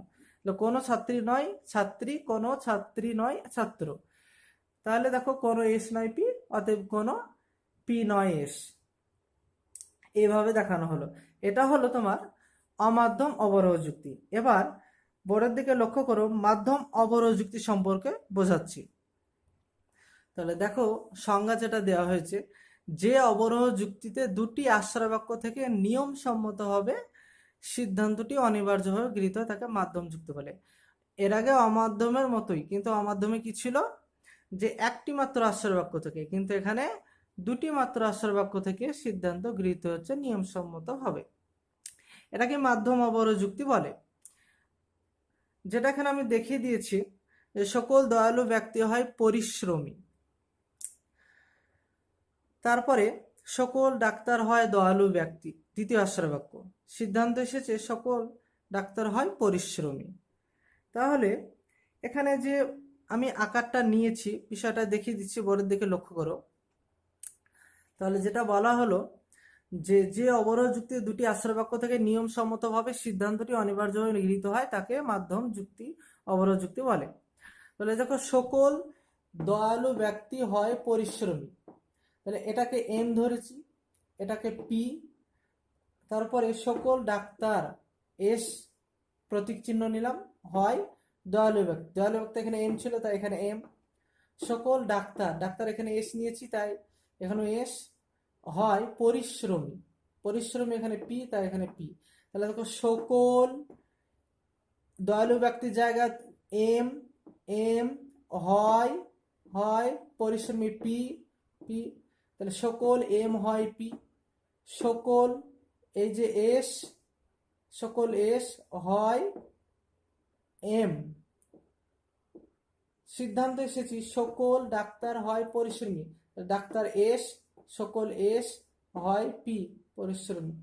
কোনো ছাত্রী নয় ছাত্রী, কোনো ছাত্রী নয় ছাত্র, তাহলে দেখো কোনো এস নয় পি, অতএব কোনো পি নয় এস, এইভাবে দেখানো হলো। এটা হলো তোমার অমাধ্যম অবরোহ যুক্তি। এবার বোর্ডের দিকে লক্ষ্য করো, মাধ্যম অবরোহ যুক্তি সম্পর্কে বোঝাচ্ছি। তাহলে দেখো সংজ্ঞা যেটা দেওয়া হয়েছে, যে অবরোহ যুক্তিতে দুটি আশ্রয় বাক্য থেকে নিয়ম সম্মতভাবে সিদ্ধান্তটি অনিবার্যভাবে গৃহীত হয় তাকে মাধ্যম যুক্তি বলে। এর আগে অমাধ্যমের মতোই, কিন্তু অমাধ্যমে কি ছিল, যে একটি মাত্র আশ্রয় বাক্য থেকে, কিন্তু এখানে দুটি মাত্র আশ্রয় বাক্য থেকে সিদ্ধান্ত গৃহীত হচ্ছে নিয়মসম্মতভাবে, এটাকে মাধ্যম অবরোহ যুক্তি বলে। যেটা এখানে আমি দেখিয়ে দিয়েছি, যে সকল দয়ালু ব্যক্তি হয় পরিশ্রমী, তারপরে সকল ডাক্তার হয় দয়ালু ব্যক্তি, দ্বিতীয় আশ্রয় বাক্য, সিদ্ধান্ত এসেছে সকল ডাক্তার হয় পরিশ্রমী। তাহলে এখানে যে আমি আকারটা নিয়েছি, বিষয়টা দেখিয়ে দিচ্ছি, বোর্ডের দিকে লক্ষ্য করো। তাহলে যেটা বলা হলো, যে যে অবরোহ যুক্তি দুটি আশ্রয় বাক্য থেকে নিয়ম সম্মতভাবে সিদ্ধান্তটি অনিবার্যভাবে গৃহীত হয় তাকে মাধ্যম যুক্তি অবরোহ যুক্তি বলে। তাহলে দেখো, সকল দয়ালু ব্যক্তি হয় পরিশ্রমী, তাহলে এটাকে এম ধরেছি, এটাকে পি, তারপরে সকল ডাক্তার এস প্রতীক চিহ্ন নিলাম, হয় দয়ালু ব্যক্তি, দয়ালু ব্যক্তি এখানে এম ছিল তাই এখানে এম, সকল ডাক্তার, ডাক্তার এখানে এস নিয়েছি তাই এখানে এস, হয় পরিশ্রমী, পরিশ্রমী এখানে পি তাই এখানে পি। তাহলে দেখো, সকল দয়ালু ব্যক্তির জায়গা এম, এম, হয়, হয় পরিশ্রমী পি, পি, তাহলে সকল এম হয় পি, সকল এই যে এস, সকল এস হয় এম, সিদ্ধান্ত এসেছি সকল ডাক্তার হয় পরিশ্রমী, ডাক্তার এস, সকল এস হয় পি, পরিশ্রমী।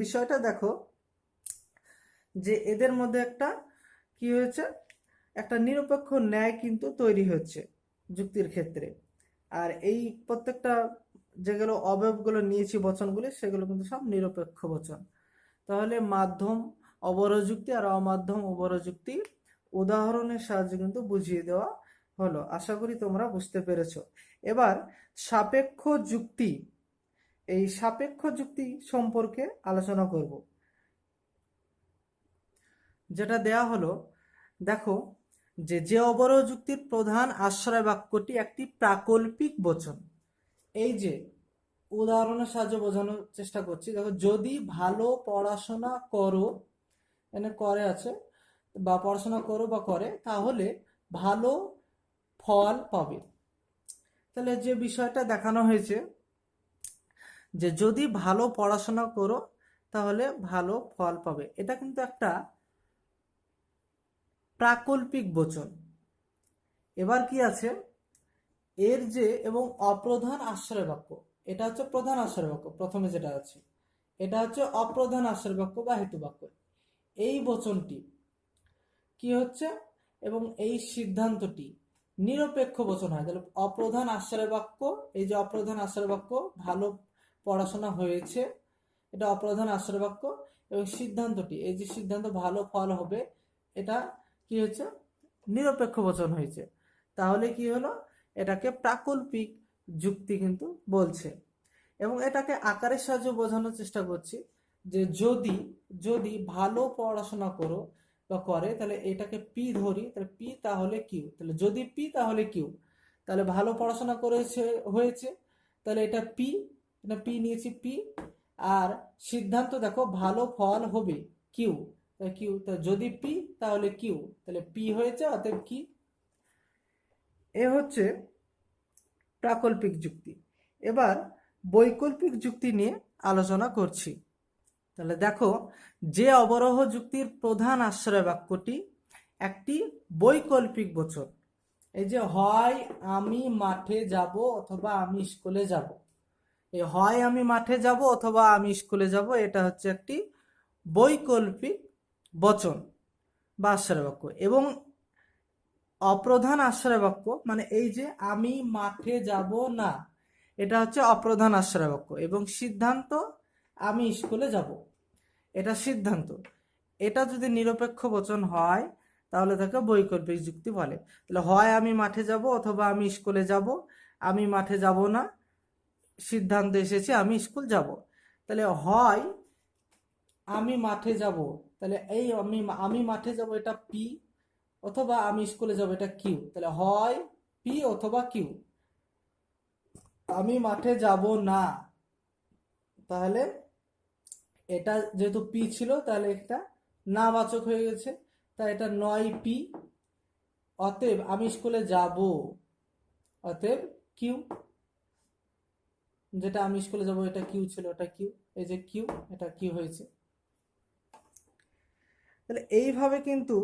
বিষয়টা দেখো, যে এদের মধ্যে একটা কি হয়েছে, একটা নিরপেক্ষ ন্যায় কিন্তু তৈরি হচ্ছে যুক্তির ক্ষেত্রে। আর এই প্রত্যেকটা যেগুলো অবয়বগুলো নিয়েছি বচনগুলি, সেগুলো কিন্তু সব নিরপেক্ষ বচন। তাহলে মাধ্যম অবরোহ যুক্তি আর অমাধ্যম অবরোহ যুক্তি উদাহরণের সাহায্যে কিন্তু বুঝিয়ে দেওয়া হলো। আশা করি তোমরা বুঝতে পেরেছো। এবার সাপেক্ষ যুক্তি, এই সাপেক্ষ যুক্তি সম্পর্কে আলোচনা করব। যেটা দেয়া হলো, দেখো, যে যে অবরোহ যুক্তির প্রধান আশ্রয় বাক্যটি একটি প্রাকল্পিক বচন, এই যে উদাহরণের সাহায্যে বোঝানোর চেষ্টা করছি। দেখো, যদি ভালো পড়াশোনা করো, এখানে করে আছে, বা পড়াশোনা করো বা করে, তাহলে ভালো ফল পাবে। তাহলে যে বিষয়টা দেখানো হয়েছে, যে যদি ভালো পড়াশোনা করো তাহলে ভালো ফল পাবে, এটা কিন্তু একটা প্রাকল্পিক বচন। এবার কি আছে, এর যে এবং অপ্রধান আশ্রয় বাক্য, এটা হচ্ছে প্রধান আশ্রয় বাক্য, প্রথমে যেটা আছে এটা হচ্ছে অপ্রধান আশ্রয় বাক্য বা হেতু বাক্য। এই বচনটি কি হচ্ছে, এবং এই সিদ্ধান্তটি নিরপেক্ষ বচন হয়। তাহলে অপ্রধান আশ্রয় বাক্য, এই যে অপ্রধান আশ্রয় বাক্য, ভালো পড়াশোনা হয়েছে, এটা অপ্রধান আশ্রয় বাক্য, এবং সিদ্ধান্তটি, এই যে সিদ্ধান্ত ভালো ফল হবে, এটা কি হচ্ছে, নিরপেক্ষ বচন হয়েছে। তাহলে কি হলো, এটাকে প্রাকল্পিক যুক্তি কিন্তু বলছে। এবং এটাকে আকারের সাহায্যে বোঝানোর চেষ্টা করছি, যে যদি যদি ভালো পড়াশোনা করো বা করে, তাহলে এটাকে পি ধরি, তাহলে পি তাহলে কিউ, তাহলে যদি পি তাহলে কিউ, তাহলে ভালো পড়াশোনা করেছে হয়েছে, তাহলে এটা পি, এটা পি নিয়েছি পি। আর সিদ্ধান্ত দেখো ভালো ফল হবে কিউ, কিউ, তো যদি পি তাহলে কিউ, তাহলে পি হয়েছে, অতএব কি। এ হচ্ছে প্রাকল্পিক যুক্তি। এবার বৈকল্পিক যুক্তি নিয়ে আলোচনা করছি। তাহলে দেখো, যে অবরোহ যুক্তির প্রধান আশ্রয় বাক্যটি একটি বৈকল্পিক বচন, এই যে হয় আমি মাঠে যাব অথবা আমি স্কুলে যাব, এই হয় আমি মাঠে যাব অথবা আমি স্কুলে যাব, এটা হচ্ছে একটি বৈকল্পিক বচন বা আশ্রয় বাক্য। এবং অপ্রধান আশ্রয় বাক্য মানে এই যে আমি মাঠে যাব না, এটা হচ্ছে অপ্রধান আশ্রয় বাক্য। এবং সিদ্ধান্ত আমি স্কুলে যাব, এটা সিদ্ধান্ত। এটা যদি নিরপেক্ষ বচন হয় তাহলে তাকে বৈকল্পিক যুক্তি বলে। তাহলে হয় আমি মাঠে যাব অথবা আমি স্কুলে যাব, আমি মাঠে যাব না, সিদ্ধান্ত এসেছে আমি স্কুল যাব। তাহলে হয় আমি মাঠে যাব, তাহলে এই আমি মাঠে যাব এটা পি, অথবা আমি স্কুলে যাব এটা কিউ। তাহলে হয় পি অথবা কিউ। আমি মাঠে যাব না, তাহলে এটা যেহেতু পি ছিল তাহলে এটা না বাচক হয়ে গেছে, তাই এটা নয় পি। অতএব আমি স্কুলে যাব, অতএব কিউ, যেটা আমি স্কুলে যাব এটা কিউ ছিল, এটা কিউ, এই যে কিউ, এটা কিউ হয়েছে। তাহলে এইভাবে কিন্তু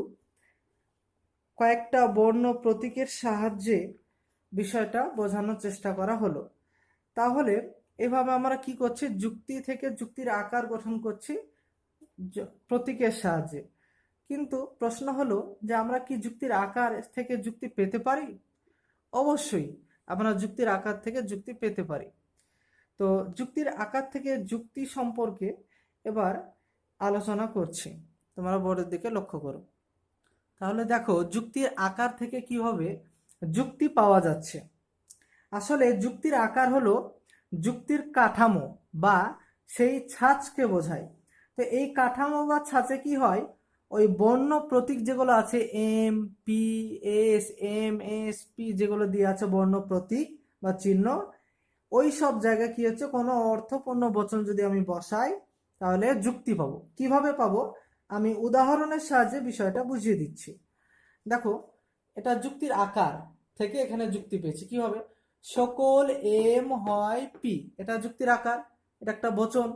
কয়েকটা বর্ণ প্রতীকের সাহায্যে বিষয়টা বোঝানোর চেষ্টা করা হলো। তাহলে এভাবে আমরা কি করছি, যুক্তি থেকে যুক্তির আকার গঠন করছি প্রতীকের সাহায্যে। কিন্তু প্রশ্ন হলো যে আমরা কি যুক্তির আকার থেকে যুক্তি পেতে পারি? অবশ্যই আমরা যুক্তির আকার থেকে যুক্তি পেতে পারি। তো যুক্তির আকার থেকে যুক্তি সম্পর্কে এবার আলোচনা করছি, তোমরা বোর্ডের দিকে লক্ষ্য করো। তাহলে দেখো যুক্তির আকার থেকে কিভাবে যুক্তি পাওয়া যাচ্ছে। আসলে যুক্তির আকার হলো যুক্তির কাঠামো বা সেই ছাঁচকে বোঝায়। তো এই কাঠামো বা ছাঁচে কি হয়, ওই বর্ণ প্রতীক যেগুলো আছে M P S M S P যেগুলো দিয়ে আছে বর্ণ প্রতীক বা চিহ্ন, ওই সব জায়গায় কি হচ্ছে, কোনো অর্থপূর্ণ বচন যদি আমি বসাই তাহলে যুক্তি পাবো। কিভাবে পাবো, আমি উদাহরণের সাহায্যে বিষয়টা বুঝিয়ে দিচ্ছি। দেখো, এটা যুক্তির আকার থেকে এখানে যুক্তি পেয়েছি কিভাবে, সকল এম হয় পি, এটা যুক্তির আকার, এটা একটা বচন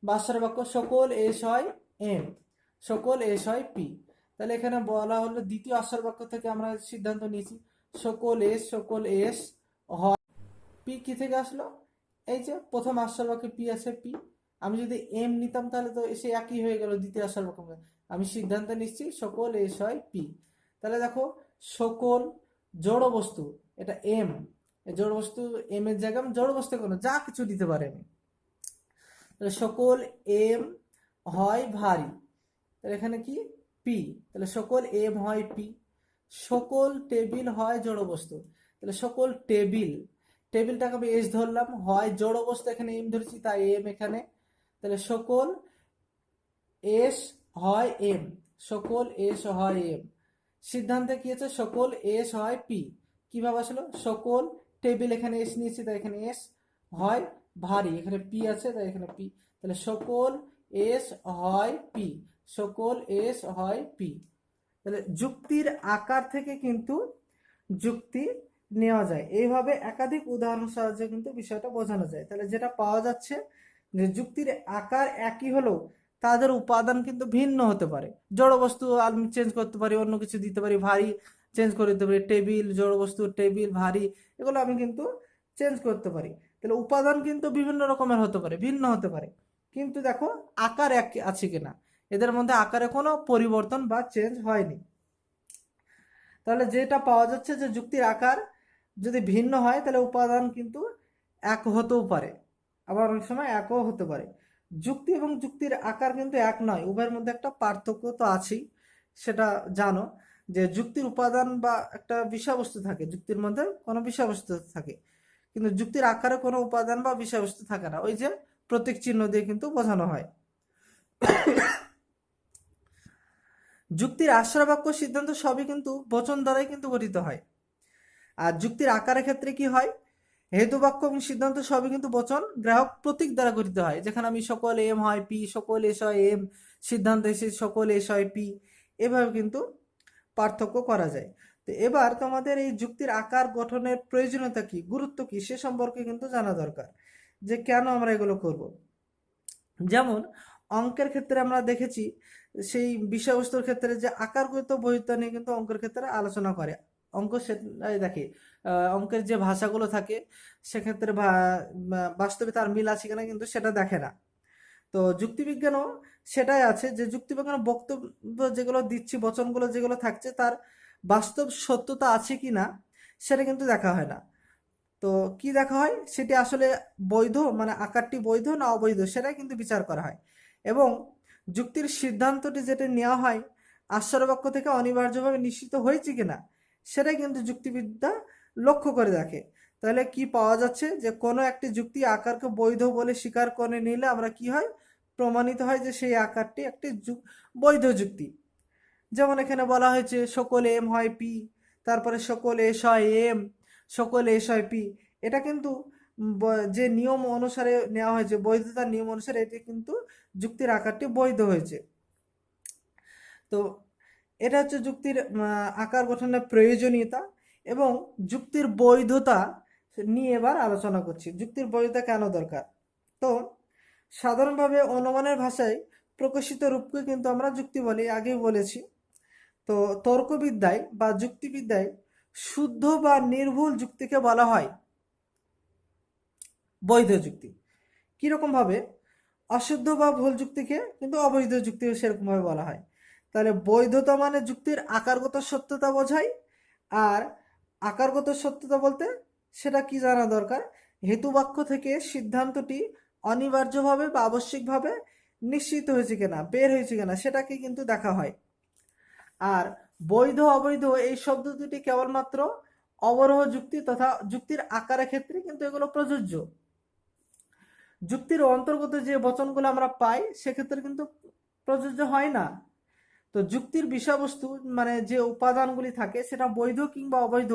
বা আশ্রয় বাক্য। সকল এস হয় এম, সকল এস হয় পি। তাহলে এখানে বলা হলো দ্বিতীয় আশ্রয় বাক্য থেকে আমরা সিদ্ধান্ত নিয়েছি সকল এস হয় পি। কি থেকে আসলো, এই যে প্রথম আশ্রয় বাক্যে পি আছে পি, আমি যদি এম নিতাম তাহলে তো এসে একই হয়ে গেল দ্বিতীয় আশ্রয় বাক্য। আমি সিদ্ধান্ত নিচ্ছি সকল এস হয় পি। তাহলে দেখো সকল জড় বস্তু, এটা এম, জড় বস্তু এম এর জায়গায় আমি জড় বস্তু কোনো যা কিছু দিতে পারে আমি। তাহলে সকল এম হয় ভারী, তাহলে এখানে কি পি, তাহলে সকল এম হয় পি। সকল টেবিল হয় জড় বস্তু, তাহলে সকল টেবিল, টেবিলটাকে আমি এস ধরলাম, হয় জড় বস্তু এখানে এম ধরেছি তাই এম এখানে। তাহলে সকল এস হয় এম, সকল এস হয় এম। সিদ্ধান্তে কি আছে, সকল এস হয় পি। কিভাবে আসলো, সকল টেবিল এখানে এস নিয়েছি তাই এখানে এস, হয় ভারী এখানে পি আছে তাই এখানে পি। তাহলে সকল এস হয় পি, সকল এস হয় পি। তাহলে যুক্তির আকার থেকে কিন্তু যুক্তি নেওয়া যায়। এইভাবে একাধিক উদাহরণ সাহায্যে কিন্তু বিষয়টা বোঝানো যায়। তাহলে যেটা পাওয়া যাচ্ছে যে যুক্তির আকার একই হলেও তাদের উপাদান কিন্তু ভিন্ন হতে পারে। জড় বস্তু আমি চেঞ্জ করতে পারি, অন্য কিছু দিতে পারি, ভারী চেঞ্জ করে দিতে পারি, টেবিল জড় বস্তু, টেবিল ভারী, এগুলো আমি কিন্তু চেঞ্জ করতে পারি। তাহলে উপাদান কিন্তু বিভিন্ন রকমের হতে পারে, ভিন্ন হতে পারে, কিন্তু দেখো আকার এক আছে কিনা, এদের মধ্যে আকারে কোনো পরিবর্তন বা চেঞ্জ হয়নি। তাহলে যেটা পাওয়া যাচ্ছে যে যুক্তির আকার যদি ভিন্ন হয় তাহলে উপাদান কিন্তু এক হতেও পারে, আবার অনেক সময় একও হতে পারে। যুক্তি এবং যুক্তির আকার কিন্তু এক নয়, উভয়ের মধ্যে একটা পার্থক্য তো আছেই, সেটা জানো যে যুক্তির উপাদান বা একটা বিষয়বস্তু থাকে, যুক্তির মধ্যে কোনো বিষয়বস্তু থাকে, কিন্তু যুক্তির আকারে কোনো উপাদান বা বিষয়বস্তু থাকে না, ওই যে প্রতীক চিহ্ন দিয়ে কিন্তু বোঝানো হয়। যুক্তির আশ্রয় বাক্য সিদ্ধান্ত সবই কিন্তু বচন দ্বারাই কিন্তু গঠিত হয়। আর যুক্তির আকারের ক্ষেত্রে কি হয়, হেতু বাক্য এবং সিদ্ধান্ত সবই কিন্তু বচন গ্রাহক প্রতীক দ্বারা গঠিত হয়, যেখানে আমি সকল এম হয় পি, সকল এস হয় এম, সিদ্ধান্ত এসে সকল এস হয় পি, এভাবে কিন্তু পার্থক্য করা যায়। তো এবার তোমাদের এই যুক্তির আকার গঠনের প্রয়োজনীয়তা কি, গুরুত্ব কি, সে সম্পর্কে কিন্তু জানা দরকার, যে কেন আমরা এগুলো করব। যেমন অঙ্কের ক্ষেত্রে আমরা দেখেছি সেই বিষয়বস্তুর ক্ষেত্রে যে আকারগত বৈধতা নিয়ে কিন্তু অঙ্কের ক্ষেত্রে আলোচনা করে। অঙ্ক সেটাই দেখে, অঙ্কের যে ভাষাগুলো থাকে সেক্ষেত্রে বাস্তবে তার মিল আছে কিনা কিন্তু সেটা দেখে না। তো যুক্তিবিজ্ঞানও সেটাই আছে, যে যুক্তিবিজ্ঞান বক্তব্য যেগুলো দিচ্ছি, বচনগুলো যেগুলো থাকছে তার বাস্তব সত্যতা আছে কিনা সেটা কিন্তু দেখা হয় না। তো কি দেখা হয়, সেটি আসলে বৈধ, মানে আকারটি বৈধ না অবৈধ সেটাই কিন্তু বিচার করা হয়। এবং যুক্তির সিদ্ধান্তটি যেটা নেওয়া হয় আশ্চর্যবাক্য থেকে অনিবার্যভাবে নিশ্চিত হয়েছে কিনা সেটাই কিন্তু যুক্তিবিদ্যা লক্ষ্য করে দেখে। তাহলে কি পাওয়া যাচ্ছে, যে কোনো একটি যুক্তি আকারকে বৈধ বলে স্বীকার করে নিলে আমরা কি হয়, প্রমাণিত হয় যে সেই আকারটি একটি বৈধ যুক্তি। যেমন এখানে বলা হয়েছে সকল এম হয় পি, তারপরে সকল এস হয় এম, সকল এস হয় পি। এটা কিন্তু যে নিয়ম অনুসারে নেওয়া হয়েছে, বৈধতার নিয়ম অনুসারে এটি কিন্তু যুক্তির আকারটি বৈধ হয়েছে। তো এটা হচ্ছে যুক্তির আকার গঠনের প্রয়োজনীয়তা এবং যুক্তির বৈধতা নিয়ে এবার আলোচনা করছি। যুক্তির বৈধতা কেন দরকার? তো সাধারণভাবে অনুমানের ভাষায় প্রকাশিত রূপকে কিন্তু আমরা যুক্তি বলি, আগেই বলেছি। তো তর্কবিদ্যায় বা যুক্তিবিদ্যায় শুদ্ধ বা নির্ভুল যুক্তিকে বলা হয় বৈধ যুক্তি। কিরকম ভাবে, অশুদ্ধ বা ভুল যুক্তিকে কিন্তু অবৈধ যুক্তি সেরকম ভাবে বলা হয়। তাহলে বৈধতা মানে যুক্তির আকারগত সত্যতা বোঝায়। আর আকারগত সত্যতা বলতে সেটা কি জানা দরকার, হেতুবাক্য থেকে সিদ্ধান্তটি অনিবার্যভাবে বা আবশ্যিকভাবে নিশ্চিত হয়েছে কিনা, বের হয়েছে কিনা সেটাকে কিন্তু দেখা হয়। আর বৈধ অবৈধ এই শব্দ দুটি কেবলমাত্র অবরোহ যুক্তি তথা যুক্তির আকারের ক্ষেত্রে কিন্তু এগুলো প্রযোজ্য। যুক্তির অন্তর্গত যে বচনগুলো আমরা পাই সেক্ষেত্রে কিন্তু প্রযোজ্য হয় না। তো যুক্তির বিষয়বস্তু মানে যে উপাদানগুলি থাকে সেটা বৈধ কিংবা অবৈধ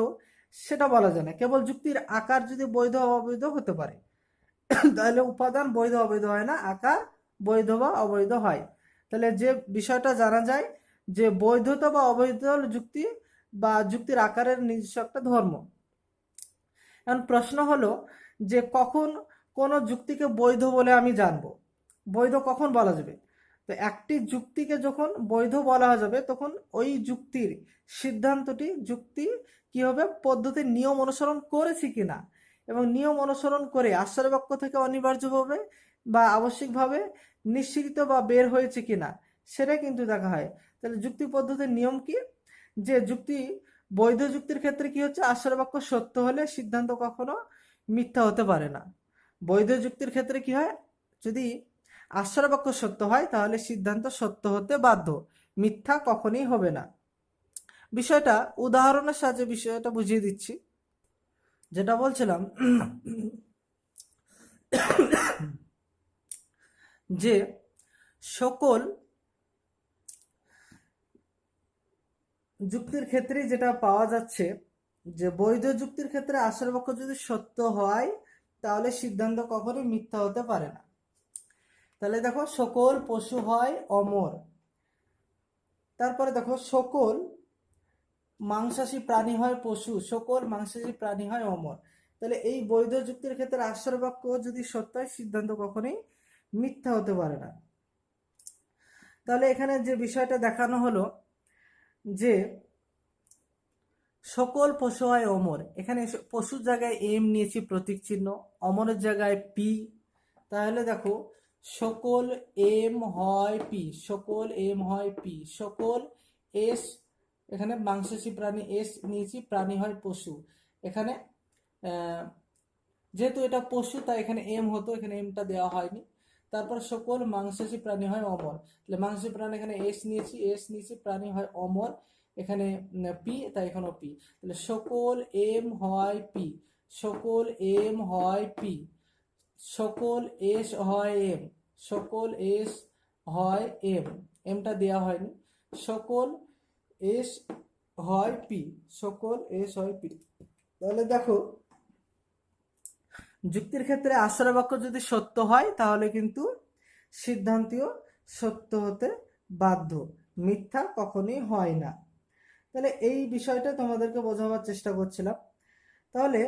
সেটা বলা যায় না, কেবল যুক্তির আকার যদি বৈধ অবৈধ হতে পারে। তাহলে উপাদান বৈধ অবৈধ হয় না, আকার বৈধ বা অবৈধ হয়। তাহলে যে বিষয়টা জানা যায় যে বৈধতা বা অবৈধ যুক্তি বা যুক্তির আকারের নিজস্ব একটা ধর্ম। এখন প্রশ্ন হলো যে কখন কোন যুক্তিকে বৈধ বলে আমি জানবো, বৈধ কখন বলা যাবে? তো একটি যুক্তিকে যখন বৈধ বলা যাবে তখন ওই যুক্তির সিদ্ধান্তটি যুক্তি কি হবে, পদ্ধতির নিয়ম অনুসরণ করেছি কিনা এবং নিয়ম অনুসরণ করে আশ্চর্যবাক্য থেকে অনিবার্যভাবে বা আবশ্যিকভাবে নিশ্চিত বা বের হয়েছে কিনা সেটা কিন্তু দেখা হয়। তাহলে যুক্তি পদ্ধতির নিয়ম কি, যে যুক্তি বৈধ যুক্তির ক্ষেত্রে কি হচ্ছে, আশ্চর্যবাক্য সত্য হলে সিদ্ধান্ত কখনো মিথ্যা হতে পারে না। বৈধ যুক্তির ক্ষেত্রে কি হয়, যদি আশ্চর্যবাক্য সত্য হয় তাহলে সিদ্ধান্ত সত্য হতে বাধ্য, মিথ্যা কখনই হবে না। বিষয়টা উদাহরণের সাহায্যে বিষয়টা বুঝিয়ে দিচ্ছি। যেটা বলছিলাম যে সকল যুক্তির ক্ষেত্রে যেটা পাওয়া যাচ্ছে যে বৈধ যুক্তির ক্ষেত্রে আশ্চর্যবাক্য যদি সত্য হয় তাহলে সিদ্ধান্ত কখনোই মিথ্যা হতে পারে না। তাহলে দেখো সকল পশু হয় অমর, তারপরে দেখো সকল মাংসাশী প্রাণী হয় পশু, সকল মাংসাশী প্রাণী হয় অমর। তাহলে এই বৈধ যুক্তির ক্ষেত্রে আশ্চর্যবাক্য যদি সত্য হয় সিদ্ধান্ত কখনোই মিথ্যা হতে পারে না। তাহলে এখানে যে বিষয়টা দেখানো হলো যে সকল পশু হয় অমর, এখানে পশুর জায়গায় এম নিয়েছি প্রতীক চিহ্ন, অমরের জায়গায় পি। তাহলে দেখো সকল এম হয় পি, সকল এম হয় পি, সকল এস, এখানে মাংসাশী প্রাণী এস নিয়েছি, প্রাণী হয় পশু। এখানে যেহেতু এটা পশু তাই এখানে এম হতো, এখানে এমটা দেওয়া হয়নি। তারপর সকল মাংসাশী প্রাণী হয় অমর, তাহলে মাংসাশী প্রাণী এখানে এস নিয়েছি, প্রাণী হয় অমর, এখানে পি তাই এখানেও পি। তাহলে সকল এম হয় পি, সকল এম হয় পি, সকল এস হয় এম, সকল এস হয় এম, এমটা দেওয়া হয়নি, সকল এস হয় পি, সকল এস হয় পি। তাহলে দেখো, যুক্তির ক্ষেত্রে আশ্রয় বাক্য যদি সত্য হয় তাহলে কিন্তু সিদ্ধান্তীয় সত্য হতে বাধ্য, মিথ্যা কখনোই হয় না। তাহলে এই বিষয়টা তোমাদেরকে বোঝাবার চেষ্টা করছিলাম। তাহলে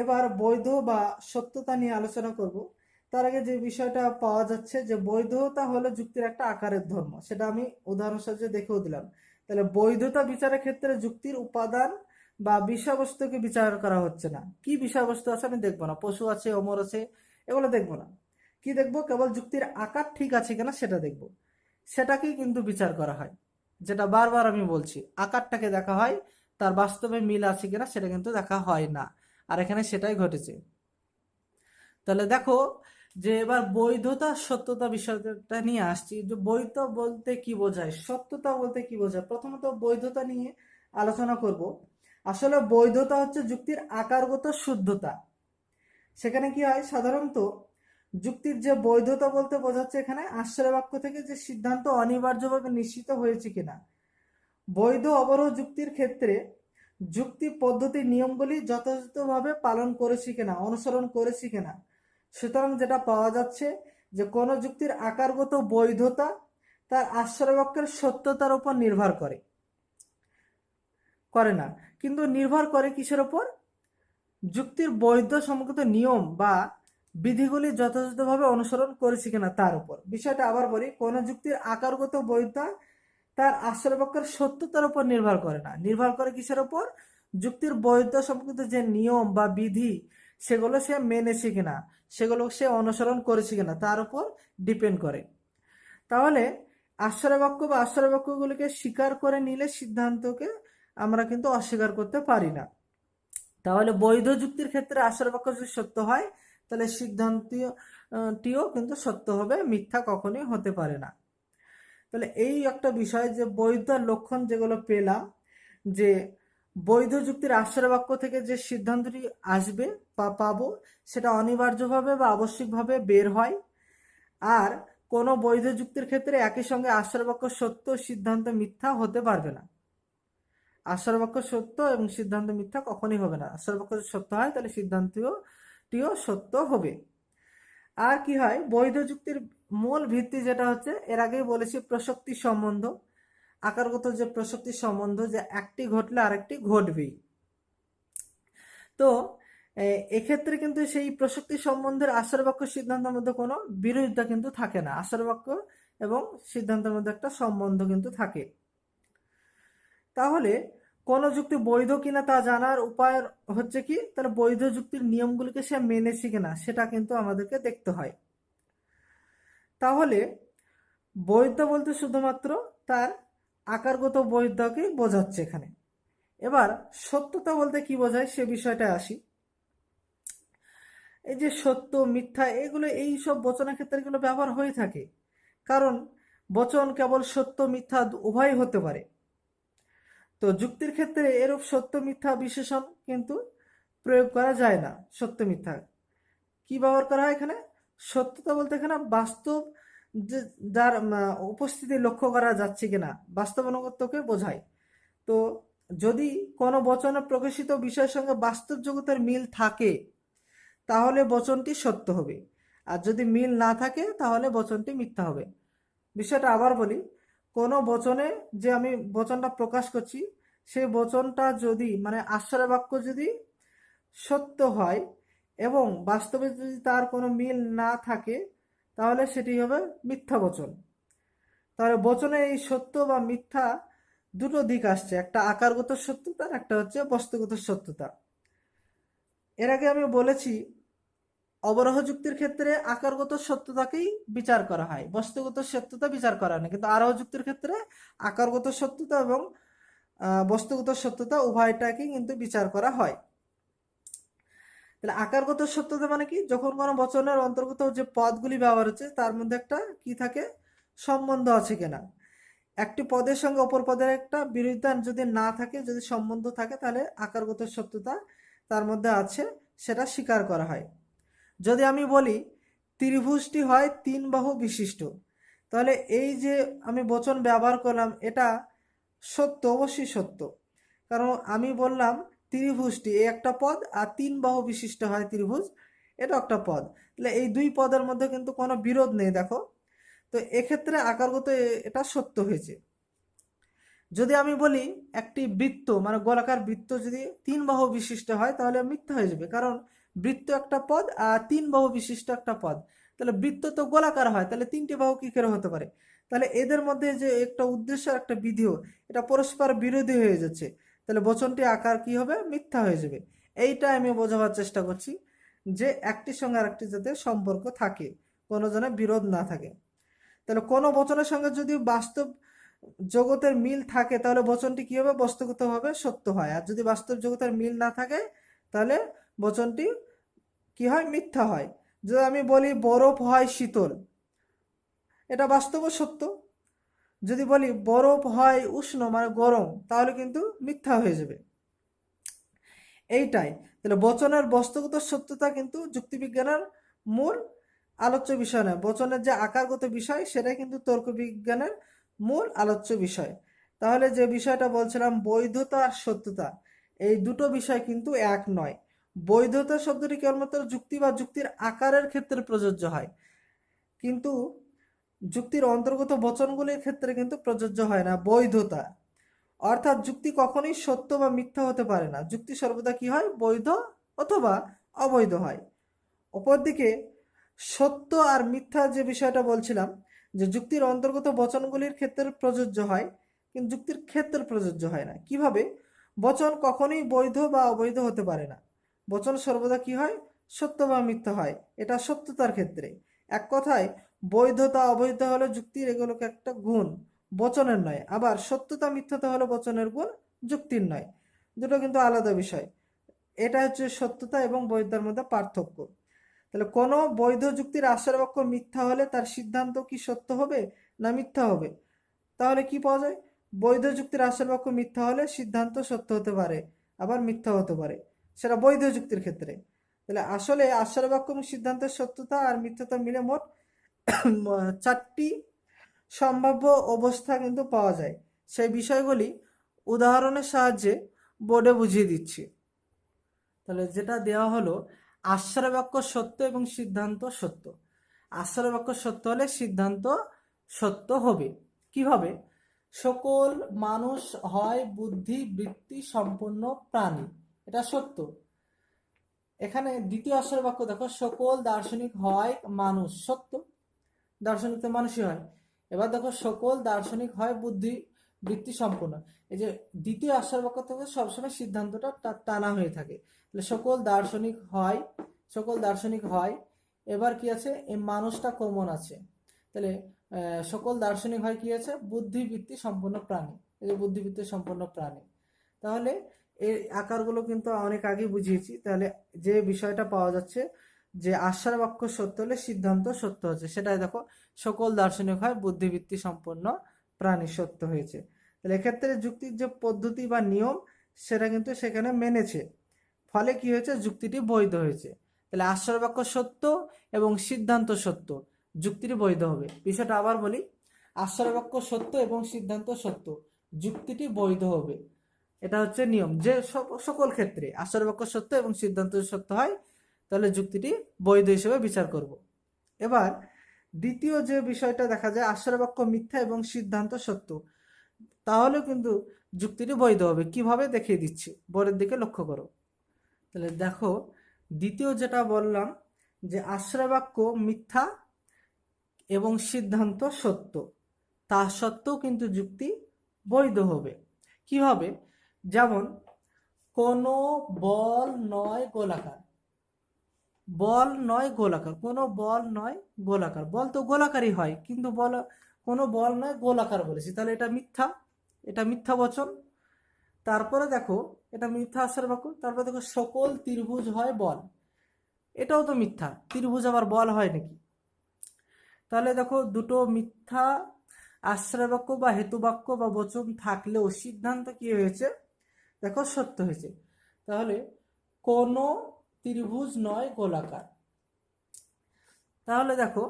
এবার বৈধ বা সত্যতা নিয়ে আলোচনা করব। তার আগে যে বিষয়টা পাওয়া যাচ্ছে যে বৈধতা হলো যুক্তির একটা আকারের ধর্ম, সেটা আমি উদাহরণ সাহায্যে দেখেও দিলাম। তাহলে বৈধতা বিচারের ক্ষেত্রে যুক্তির উপাদান বা বিষয়বস্তুকে বিচার করা হচ্ছে না। কি বিষয়বস্তু আছে আমি দেখবো না, পশু আছে, অমর আছে, এগুলো দেখবো না। কি দেখবো? কেবল যুক্তির আকার ঠিক আছে কিনা সেটা দেখবো। সেটাকেই কিন্তু বিচার করা হয়, যেটা বারবার আমি বলছি, আকারটাকে দেখা হয়, তার বাস্তবে মিল আছে কিনা সেটা কিন্তু দেখা হয় না। আর এখানে সেটাই ঘটেছে। তাহলে দেখো যে এবার বৈধতা সত্যতা বিষয়টা নিয়ে আসছি, যে বৈধ বলতে কি বোঝায়, সত্যতা বলতে কি বোঝায়। প্রথমত বৈধতা নিয়ে আলোচনা করব। আসলে বৈধতা হচ্ছে যুক্তির আকারগত শুদ্ধতা। সেখানে কি হয়, সাধারণত যুক্তির যে বৈধতা বলতে বোঝাচ্ছে এখানে আশ্রয় বাক্য থেকে যে সিদ্ধান্ত অনিবার্যভাবে নিশ্চিত হয়েছে কিনা। বৈধ অবরোধ যুক্তির ক্ষেত্রে যুক্তি পদ্ধতির নিয়মগুলি যথাযথভাবে পালন করেছি কিনা, অনুসরণ করেছি কিনা। সুতরাং যেটা পাওয়া যাচ্ছে যে কোনো যুক্তির আকারগত বৈধতা তার আশ্রয় বাক্যের সত্যতার উপর নির্ভর করে না, কিন্তু নির্ভর করে কিসের উপর? যুক্তির বৈধ সম্পর্কিত নিয়ম বা বিধিগুলি যথাযথভাবে অনুসরণ করেছি কিনা তার উপর। বিষয়টা আবার বলি, কোন যুক্তির আকারগত বৈধতা তার আশ্রয় বাক্যের সত্যতার উপর নির্ভর করে না, নির্ভর করে কিসের উপর? যুক্তির বৈধতা সম্পর্কিত যে নিয়ম বা বিধি সেগুলো সে মেনেছে কিনা, সেগুলো সে অনুসরণ করেছে কিনা তার উপর ডিপেন্ড করে। তাহলে আশ্রয় বাক্য বা আশ্রয় বাক্যগুলিকে স্বীকার করে নিলে সিদ্ধান্তকে আমরা কিন্তু অস্বীকার করতে পারি না। তাহলে বৈধ যুক্তির ক্ষেত্রে আশ্রয় বাক্য যদি সত্য হয় তাহলে সিদ্ধান্তটিও কিন্তু সত্য হবে, মিথ্যা কখনোই হতে পারে না। তাহলে এই একটা বিষয় যে বৈধতার লক্ষণ যেগুলো পেলাম, যে বৈধ যুক্তির আশ্রয় বাক্য থেকে যে সিদ্ধান্তটি আসবে বা পাবো সেটা অনিবার্যভাবে বা আবশ্যিকভাবে বের হয়। আর কোনো বৈধ যুক্তির ক্ষেত্রে একই সঙ্গে আশ্রয় বাক্য সত্য, সিদ্ধান্ত মিথ্যা হতে পারবে না। আশ্রয় বাক্য সত্য এবং সিদ্ধান্ত মিথ্যা কখনই হবে না। আশ্রয় বাক্য যদি সত্য হয় তাহলে সিদ্ধান্তটিও সত্য হবে। আর কি হয়, বৈধ যুক্তির মূল ভিত্তি যেটা হচ্ছে, এর আগেই বলেছি, প্রসক্তি সম্বন্ধ। আকারগত যে প্রসক্তি সম্বন্ধ, যে একটি ঘটলে আরেকটি ঘটবেই। তো এক্ষেত্রে কিন্তু সেই প্রসক্তি সম্বন্ধের আশ্রয় বাক্য সিদ্ধান্তের মধ্যে কোনো বিরোধিতা কিন্তু থাকে না। আশ্রয় বাক্য এবং সিদ্ধান্তের মধ্যে একটা সম্বন্ধ কিন্তু থাকে। তাহলে কোন যুক্তি বৈধ কিনা তা জানার উপায় হচ্ছে কি, তাহলে বৈধ যুক্তির নিয়মগুলিকে সে মেনেছে কিনা সেটা কিন্তু আমাদেরকে দেখতে হয়। তাহলে বৈধ বলতে শুধুমাত্র তার আকারগত বৈধকেই বোঝাচ্ছে এখানে। এবার সত্যতা বলতে কি বোঝায় সে বিষয়টা আসি। এই যে সত্য মিথ্যা এগুলো এই সব বচনের ক্ষেত্রে এগুলো ব্যবহার হয়ে থাকে, কারণ বচন কেবল সত্য মিথ্যা উভয় হতে পারে। তো যুক্তির ক্ষেত্রে এরূপ সত্য মিথ্যা বিশেষণ কিন্তু প্রয়োগ করা যায় না। সত্য মিথ্যা কি ব্যবহার করা হয় এখানে? সত্যতা বলতে এখানে বাস্তব, যে যার উপস্থিতি লক্ষ্য করা যাচ্ছে কিনা, বাস্তবানুগত্যকে বোঝায়। তো যদি কোনো বচনে প্রকাশিত বিষয়ের সঙ্গে বাস্তব জগতের মিল থাকে তাহলে বচনটি সত্য হবে, আর যদি মিল না থাকে তাহলে বচনটি মিথ্যা হবে। বিষয়টা আবার বলি, কোনো বচনে যে আমি বচনটা প্রকাশ করছি সেই বচনটা যদি মানে আশ্রয় বাক্য যদি সত্য হয় এবং বাস্তবে যদি তার কোনো মিল না থাকে তাহলে সেটি হবে মিথ্যা বচন। তাহলে বচনে এই সত্য বা মিথ্যা দুটো দিক আসছে, একটা আকারগত সত্যতা, একটা হচ্ছে বস্তুগত সত্যতা। এর আগে আমি বলেছি অবরোহ যুক্তির ক্ষেত্রে আকারগত সত্যতাকেই বিচার করা হয়, বস্তুগত সত্যতা বিচার করা হয় না, কিন্তু আরোহ যুক্তির ক্ষেত্রে আকারগত সত্যতা এবং বস্তুগত সত্যতা উভয়টাকেই কিন্তু বিচার করা হয়। তাহলে আকারগত সত্যতা মানে কি, যখন কোনো বচনের অন্তর্গত যে পদগুলি ব্যবহার হচ্ছে তার মধ্যে একটা কি থাকে, সম্বন্ধ আছে কিনা। একটি পদের সঙ্গে অপর পদের একটা বিরোধিতা যদি না থাকে, যদি সম্বন্ধ থাকে তাহলে আকারগত সত্যতা তার মধ্যে আছে, সেটা স্বীকার করা হয়। যদি আমি বলি ত্রিভুজটি হয় তিন বাহু বিশিষ্ট, তাহলে এই যে আমি বচন ব্যবহার করলাম এটা সত্য, অবশ্যই সত্য, কারণ আমি বললাম ত্রিভুজটি এই একটা পদ, আর 3 বাহু বিশিষ্ট হয় ত্রিভুজ, এটা একটা পদ। তাহলে এই দুই পদের মধ্যে কিন্তু কোনো বিরোধ নেই, দেখো। তো এক্ষেত্রে আকারগত এটা সত্য হয়েছে। যদি আমি বলি একটি বৃত্ত মানে গোলাকার বৃত্ত যদি 3 বাহু বিশিষ্ট হয় তাহলে মিথ্যা হয়ে যাবে, কারণ বৃত্ত একটা পদ আর 3 বাহু বিশিষ্ট একটা পদ। তাহলে বৃত্ত তো গোলাকার হয়, তাহলে 3টি বাহু কি করে হতে পারে? তাহলে এদের মধ্যে যে একটা উদ্দেশ্য আর একটা বিধিও, এটা পরস্পর বিরোধী হয়ে যাচ্ছে। তাহলে বচনটি আকার কি হবে? মিথ্যা হয়ে যাবে। এইটা আমি বোঝাবার চেষ্টা করছি, যে একটির সঙ্গে আরেকটি যাতে সম্পর্ক থাকে, কোনো যেন বিরোধ না থাকে। তাহলে কোনো বচনের সঙ্গে যদি বাস্তব জগতের মিল থাকে তাহলে বচনটি কি হবে? বস্তুগতভাবে সত্য হয়। আর যদি বাস্তব জগতের মিল না থাকে তাহলে বচনটি কি হয়? মিথ্যা হয়। যদি আমি বলি বরফ হয় শীতল, এটা বাস্তব সত্য। যদি বলি বরফ হয় উষ্ণ মানে গরম, তাহলে কিন্তু মিথ্যা হয়ে যাবে। এইটাই। তাহলে বচনের বস্তুগত সত্যতা কিন্তু যুক্তিবিজ্ঞানের মূল আলোচ্য বিষয় নয়। বচনের যে আকারগত বিষয় সেটাই কিন্তু তর্ক বিজ্ঞানের মূল আলোচ্য বিষয়। তাহলে যে বিষয়টা বলছিলাম বৈধতা আর সত্যতা, এই দুটো বিষয় কিন্তু এক নয়। বৈধতা শব্দটি কেবলমাত্র যুক্তি বা যুক্তির আকারের ক্ষেত্রে প্রযোজ্য হয়, কিন্তু যুক্তির অন্তর্গত বচনগুলির ক্ষেত্রে কিন্তু প্রযোজ্য হয় না বৈধতা। অর্থাৎ যুক্তি কখনোই সত্য বা মিথ্যা হতে পারে না, যুক্তি সর্বদা কি হয়? বৈধ অথবা অবৈধ হয়। অপরদিকে সত্য আর মিথ্যা যে বিষয়টা বলছিলাম, যে যুক্তির অন্তর্গত বচনগুলির ক্ষেত্রে প্রযোজ্য হয় কিন্তু যুক্তির ক্ষেত্রে প্রযোজ্য হয় না। কিভাবে? বচন কখনোই বৈধ বা অবৈধ হতে পারে না, বচন সর্বদা কি হয়? সত্য বা মিথ্যা হয়, এটা সত্যতার ক্ষেত্রে। এক কথায় বৈধতা অবৈধতা হলো যুক্তির, এগুলোকে একটা গুণ, বচনের নয়। আবার সত্যতা মিথ্যাতা হলো বচনের গুণ, যুক্তির নয়। দুটো কিন্তু আলাদা বিষয়। এটা হচ্ছে সত্যতা এবং বৈধতার মধ্যে পার্থক্য। তাহলে কোনো বৈধ যুক্তির আশ্রয় বাক্য মিথ্যা হলে তার সিদ্ধান্ত কি সত্য হবে না মিথ্যা হবে? তাহলে কি পাওয়া যায়? বৈধ যুক্তির আশ্রয় বাক্য মিথ্যা হলে সিদ্ধান্ত সত্য হতে পারে, আবার মিথ্যা হতে পারে, সেটা বৈধ যুক্তির ক্ষেত্রে। তাহলে আসলে আশ্রয় বাক্য এবং সিদ্ধান্তের সত্যতা আর মিথ্যাতা মিলে মোট 4টি সম্ভাব্য অবস্থা কিন্তু পাওয়া যায়। সেই বিষয়গুলি উদাহরণের সাহায্যে বোর্ডে বুঝিয়ে দিচ্ছি। তাহলে যেটা দেওয়া হলো, আশ্রয় বাক্য সত্য এবং সিদ্ধান্ত সত্য। আশ্রয় বাক্য সত্য হলে সিদ্ধান্ত সত্য হবে। কিভাবে? সকল মানুষ হয় বুদ্ধি বৃত্তি সম্পন্ন প্রাণী, এটা সত্য। এখানে দ্বিতীয় আশ্রয় বাক্য দেখো, সকল দার্শনিক হয় মানুষ, সত্য, দার্শনিক তো মানুষই হয়। এবার দেখো সকল দার্শনিক হয় বুদ্ধি বৃত্তি সম্পন্ন। এই যে দ্বিতীয় আশ্রয় বাক্য থেকে সবসময় সিদ্ধান্তটা টানা হয়ে থাকে। তাহলে সকল দার্শনিক হয়, সকল দার্শনিক হয়। এবার কি আছে? এই মানুষটা কমন আছে। তাহলে সকল দার্শনিক হয় কি আছে? বুদ্ধিবৃত্তি সম্পন্ন প্রাণী। এই যে বুদ্ধিবৃত্তি সম্পন্ন প্রাণী। তাহলে এই আকারগুলো কিন্তু অনেক আগে বুঝিয়েছি। তাহলে যে বিষয়টা পাওয়া যাচ্ছে, যে আশ্রয় বাক্য সত্য হলে সিদ্ধান্ত সত্য হচ্ছে, সেটাই দেখো সকল দার্শনিক হয় বুদ্ধিবৃত্তি সম্পন্ন প্রাণী, সত্য হয়েছে। তাহলে এক্ষেত্রে যুক্তির যে পদ্ধতি বা নিয়ম সেটা কিন্তু সেখানে মেনেছে, ফলে কি হয়েছে? যুক্তিটি বৈধ হয়েছে। তাহলে আশ্রয় বাক্য সত্য এবং সিদ্ধান্ত সত্য, যুক্তিটি বৈধ হবে। বিষয়টা আবার বলি, আশ্রয় বাক্য সত্য এবং সিদ্ধান্ত সত্য, যুক্তিটি বৈধ হবে। এটা হচ্ছে নিয়ম, যে সকল ক্ষেত্রে আশ্রয় বাক্য সত্য এবং সিদ্ধান্ত সত্য হয় তাহলে যুক্তিটি বৈধ হিসেবে বিচার করব। এবার দ্বিতীয় যে বিষয়টা দেখা যায়, আশ্রয় বাক্য মিথ্যা এবং সিদ্ধান্ত সত্য, তাহলে কিন্তু যুক্তিটি বৈধ হবে। কিভাবে? দেখিয়ে দিচ্ছি, বোর্ডের দিকে লক্ষ্য করো। তাহলে দেখো, দ্বিতীয় যেটা বললাম, যে আশ্রয় বাক্য মিথ্যা এবং সিদ্ধান্ত সত্য, তা সত্ত্বেও কিন্তু যুক্তি বৈধ হবে। কিভাবে? যেমন কোনো বল নয় গোলাকার, বল নয় গোলাকার, কোনো বল নয় গোলাকার, বল তো গোলাকারই হয় কিন্তু কোনো বল নয় গোলাকার বলেছি, তাহলে এটা মিথ্যা, এটা মিথ্যা বচন। তারপরে দেখো, এটা মিথ্যা আশ্রয় বাক্য। তারপরে দেখো সকল ত্রিভুজ হয় বল, এটাও তো মিথ্যা, ত্রিভুজ আবার বল হয় নাকি? তাহলে দেখো দুটো মিথ্যা আশ্রয় বাক্য বা হেতু বাক্য বা বচন থাকলেও সিদ্ধান্ত কি হয়েছে? দেখো সত্য হয়েছে। তাহলে কোনো ত্রিভুজ নয় গোলাকার, তাহলে দেখো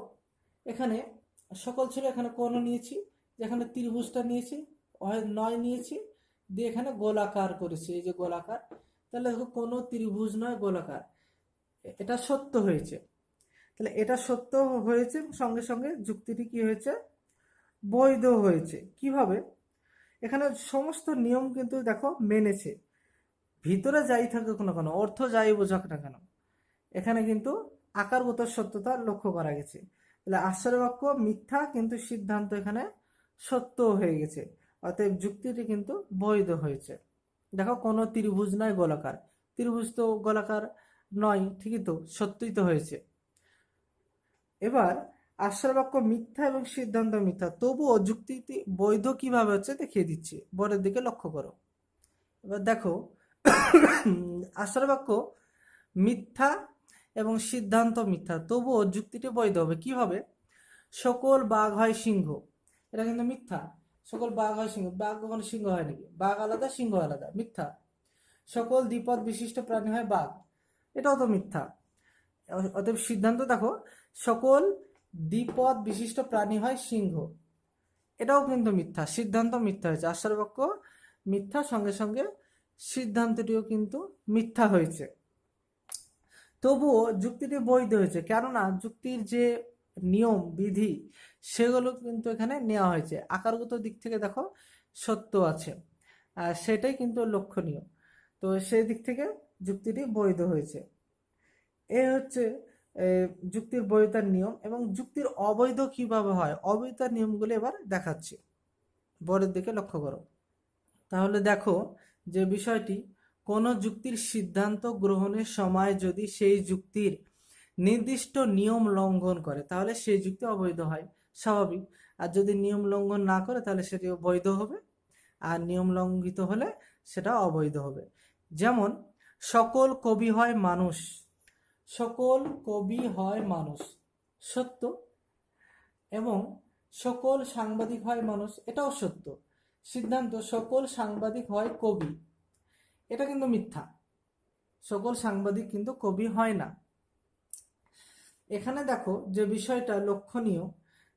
এখানে সকল ছিল, এখানে কোনো নিয়েছি, যেখানে ত্রিভুজটা নিয়েছি, নয় নিয়েছি, দিয়ে এখানে গোলাকার করেছি, এই যে গোলাকার। তাহলে দেখো কোনো ত্রিভুজ নয় গোলাকার, এটা সত্য হয়েছে। তাহলে এটা সত্য হয়েছে, সঙ্গে সঙ্গে যুক্তিটি কি হয়েছে, বৈধ হয়েছে। কিভাবে? এখানে সমস্ত নিয়ম কিন্তু দেখো মেনেছে, ভিতরে যাই থাকুক না কেন, অর্থ যাই বোঝাক না কেন, এখানে কিন্তু আকারগত সত্যতা লক্ষ্য করা গেছে। তাহলে আশ্চর্য বাক্য মিথ্যা, কিন্তু সিদ্ধান্ত এখানে সত্য হয়ে গেছে, অতএব যুক্তিটি কিন্তু বৈধ হয়েছে। দেখো কোনো ত্রিভুজ নয় গোলাকার, ত্রিভুজ তো গোলাকার নয়, ঠিকই তো, সত্যই তো হয়েছে। এবার আশ্চর্য বাক্য মিথ্যা এবং সিদ্ধান্ত মিথ্যা, তবুও যুক্তিটি বৈধ কিভাবে হচ্ছে দেখিয়ে দিচ্ছি, বোর্ডের দিকে লক্ষ্য করো। এবার দেখো আশ্চর্য বাক্য মিথ্যা এবং সিদ্ধান্ত মিথ্যা, তবুও যুক্তিটি বৈধ হবে কিভাবে? সকল বাঘ হয় সিংহ, এটা কিন্তু মিথ্যা। সকল বাঘ হয় সিংহ, বাঘ কখনো সিংহ হয় নাকি? বাঘ আলাদা, সিংহ আলাদা, মিথ্যা। সকল দ্বিপদ বিশিষ্ট প্রাণী হয় বাঘ, এটাও তো মিথ্যা। অতএব সিদ্ধান্ত দেখো, সকল দ্বিপদ বিশিষ্ট প্রাণী হয় সিংহ, এটাও কিন্তু মিথ্যা, সিদ্ধান্ত মিথ্যা হয়েছে। আশ্চর্য বাক্য মিথ্যা, সঙ্গে সঙ্গে সিদ্ধান্তটিও কিন্তু মিথ্যা হয়েছে। তবুও যুক্তিটি বৈধ হয়েছে, কেননা যুক্তির যে নিয়ম বিধি সেগুলো কিন্তু এখানে নেওয়া হয়েছে, আকারগত দিক থেকে দেখো সত্য আছে, আর সেটাই কিন্তু লক্ষণীয়। তো সেই দিক থেকে যুক্তিটি বৈধ হয়েছে। এ হচ্ছে যুক্তির বৈধতার নিয়ম। এবং যুক্তির অবৈধ কিভাবে হয়, অবৈধতার নিয়মগুলো এবার দেখাচ্ছি, বোর্ডের দিকে লক্ষ্য করো। তাহলে দেখো যে বিষয়টি, কোনো যুক্তির সিদ্ধান্ত গ্রহণের সময় যদি সেই যুক্তির নির্দিষ্ট নিয়ম লঙ্ঘন করে তাহলে সেই যুক্তি অবৈধ হয়, স্বাভাবিক। আর যদি নিয়ম লঙ্ঘন না করে তাহলে সেটি বৈধ হবে, আর নিয়ম লঙ্ঘিত হলে সেটা অবৈধ হবে। যেমন সকল কবি হয় মানুষ, সকল কবি হয় মানুষ সত্য, এবং সকল সাংবাদিক হয় মানুষ, এটাও সত্য। সিদ্ধান্ত সকল সাংবাদিক হয় কবি, এটা কিন্তু মিথ্যা, সকল সাংবাদিক কিন্তু কবি হয় না। এখানে দেখো যে বিষয়টা লক্ষণীয়,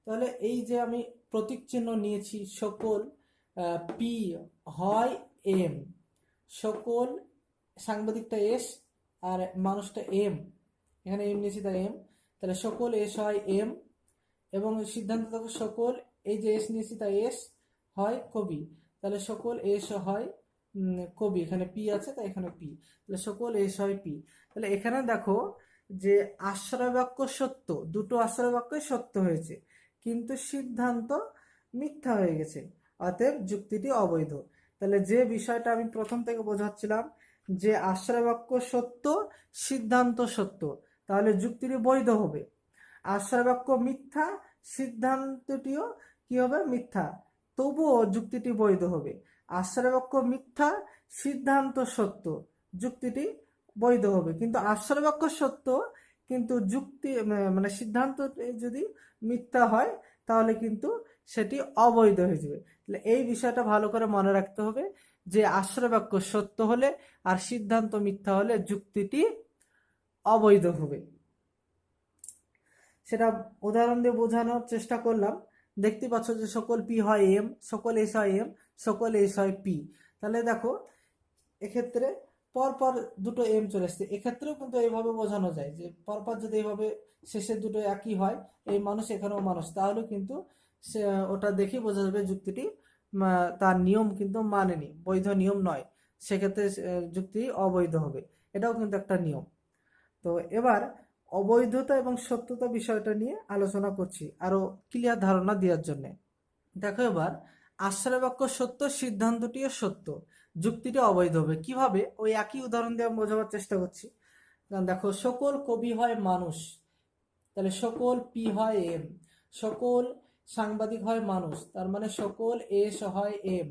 তাহলে এই যে আমি প্রতীক চিহ্ন নিয়েছি, সকল পি হয় এম, সকল সাংবাদিকটা এস আর মানুষটা এম, এখানে এম নিয়েছি তাই এম, তাহলে সকল এস হয় এম, এবং সিদ্ধান্ত দেখো সকল, এই যে এস নিয়েছি তাই এস হয় কবি, তাহলে সকল এস হয় কবি, এখানে পি আছে তাই এখানে পি, তাহলে সকল এস হয় পি। তাহলে এখানে দেখো যে আশ্রয় বাক্য সত্য, দুটো আশ্রয় বাক্যই সত্য হয়েছে, কিন্তু সিদ্ধান্ত মিথ্যা হয়ে গেছে, অতএব যুক্তিটি অবৈধ। তাহলে যে বিষয়টা আমি প্রথম থেকে বোঝাচ্ছিলাম যে আশ্রয় বাক্য সত্য, সিদ্ধান্ত সত্য, তাহলে যুক্তিটি বৈধ হবে। আশ্রয় বাক্য মিথ্যা, সিদ্ধান্তটিও কি হবে, মিথ্যা, তবুও যুক্তিটি বৈধ হবে। আশ্রয় বাক্য মিথ্যা, সিদ্ধান্ত সত্য, যুক্তিটি বৈধ হবে। কিন্তু আশ্রয় বাক্য সত্য কিন্তু যুক্তি মানে সিদ্ধান্ত যদি মিথ্যা হয় তাহলে কিন্তু সেটি অবৈধ হয়ে যাবে। তাহলে এই বিষয়টা ভালো করে মনে রাখতে হবে যে আশ্রয় বাক্য সত্য হলে আর সিদ্ধান্ত মিথ্যা হলে যুক্তিটি অবৈধ হবে। সেটা উদাহরণ দিয়ে বোঝানোর চেষ্টা করলাম। দেখতে পাচ্ছ যে সকল পি হয় এম, সকল এস হয় এম, সকল এস হয় পি। তাহলে দেখো এক্ষেত্রে পরপর দুটো এম চলে এসছে, এক্ষেত্রেও কিন্তু এইভাবে বোঝানো যায় যে পরপর যদি এইভাবে শেষের দুটো একই হয়, এই মানুষ এখানেও মানুষ, তাহলে কিন্তু সে ওটা দেখে বোঝা যাবে যুক্তিটি তার নিয়ম কিন্তু মানেনি, বৈধ নিয়ম নয়, সেক্ষেত্রে যুক্তি অবৈধ হবে, এটাও কিন্তু একটা নিয়ম। তো এবার অবৈধতা এবং সত্যতা বিষয়টা নিয়ে আলোচনা করছি আরো ক্লিয়ার ধারণা দেওয়ার জন্য। দেখো এবার আশ্রয় বাক্য সত্য, সিদ্ধান্তটিও সত্য, যুক্তিটি অবৈধ হবে কিভাবে, ওই একই উদাহরণ দিয়ে আমি বোঝাবার চেষ্টা করছি। কারণ দেখো সকল কবি হয় মানুষ, তাহলে সকল পি হয় এম, সকল সাংবাদিক হয় মানুষ, তার মানে সকল এস হয় এম,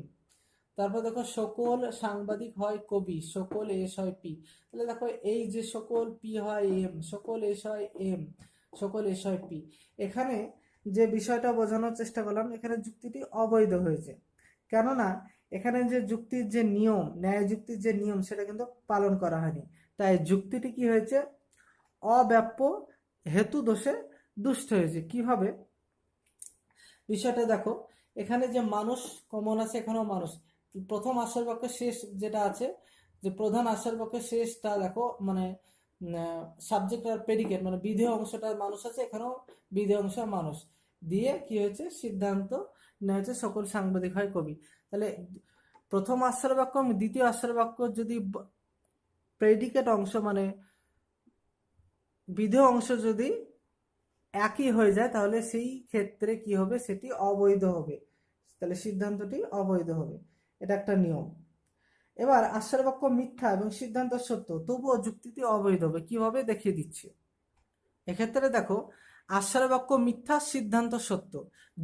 তারপর দেখো সকল সাংবাদিক হয় কবি, সকল এস হয় পি। তাহলে দেখো এই যে সকল পি হয় এম, সকল এস হয় এম, সকল এস হয় পি, এখানে যে বিষয়টা বোঝানোর চেষ্টা করলাম, এখানে যুক্তিটি অবৈধ হয়েছে, কেননা এখানে যে যুক্তির যে নিয়ম, ন্যায় যুক্তির যে নিয়ম সেটা কিন্তু পালন করা হয়নি, তাই যুক্তিটি কি হয়েছে, অব্যাপ্য হেতু দোষে দুষ্ট হয়েছে। কিভাবে বিষয়টা দেখো, এখানে যে মানুষ কমন আছে, এখানেও মানুষ, প্রথম আশ্রয় বাক্য শেষ যেটা আছে যে প্রধান আশ্রয় বাক্যের শেষটা দেখো মানে সাবজেক্ট আর প্রেডিকেট মানে বিধেয় অংশটা মানুষ আছে, এখানেও বিধেয় অংশ মানুষ দিয়ে কি হয়েছে সিদ্ধান্ত নেওয়া হয়েছে সকল সাংবাদিক হয় কবি। তাহলে প্রথম আশ্রয় বাক্য এবং দ্বিতীয় আশ্রয় বাক্য যদি প্রেডিকেট অংশ মানে বিধেয় অংশ যদি একই হয়ে যায় তাহলে সেই ক্ষেত্রে কি হবে, সেটি অবৈধ হবে, তাহলে সিদ্ধান্তটি অবৈধ হবে, এটা একটা নিয়ম। এবার আশ্রয় বাক্য মিথ্যা এবং সিদ্ধান্ত সত্য তবুও যুক্তিটি অবৈধ হবে, কিভাবে দেখিয়ে দিচ্ছি। এক্ষেত্রে দেখো আশ্রয় বাক্য মিথ্যা সিদ্ধান্ত সত্য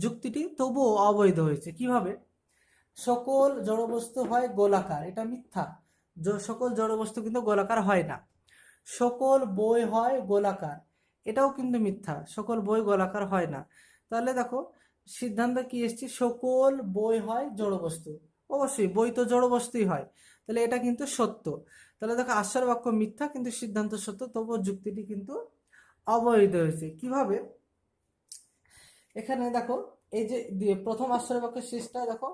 যুক্তিটি তবুও অবৈধ হয়েছে কিভাবে। সকল জড়বস্তু হয় গোলাকার, এটা মিথ্যা, সকল জড়বস্তু কিন্তু গোলাকার হয় না। সকল বই হয় গোলাকার, এটাও কিন্তু মিথ্যা, সকল বই গোলাকার হয় না। তাহলে দেখো সিদ্ধান্ত কি এসছে, সকল বই হয় জড়বস্তু, অবশ্যই বই তো জড়বস্তুই হয়, তাহলে এটা কিন্তু সত্য। তাহলে দেখো আশ্রয় বাক্য মিথ্যা কিন্তু সিদ্ধান্ত সত্য তবুও যুক্তিটি কিন্তু অবৈধ হয়েছে কিভাবে। এখানে দেখো এই যে প্রথম আশ্রয় বাক্যের শেষটা দেখো,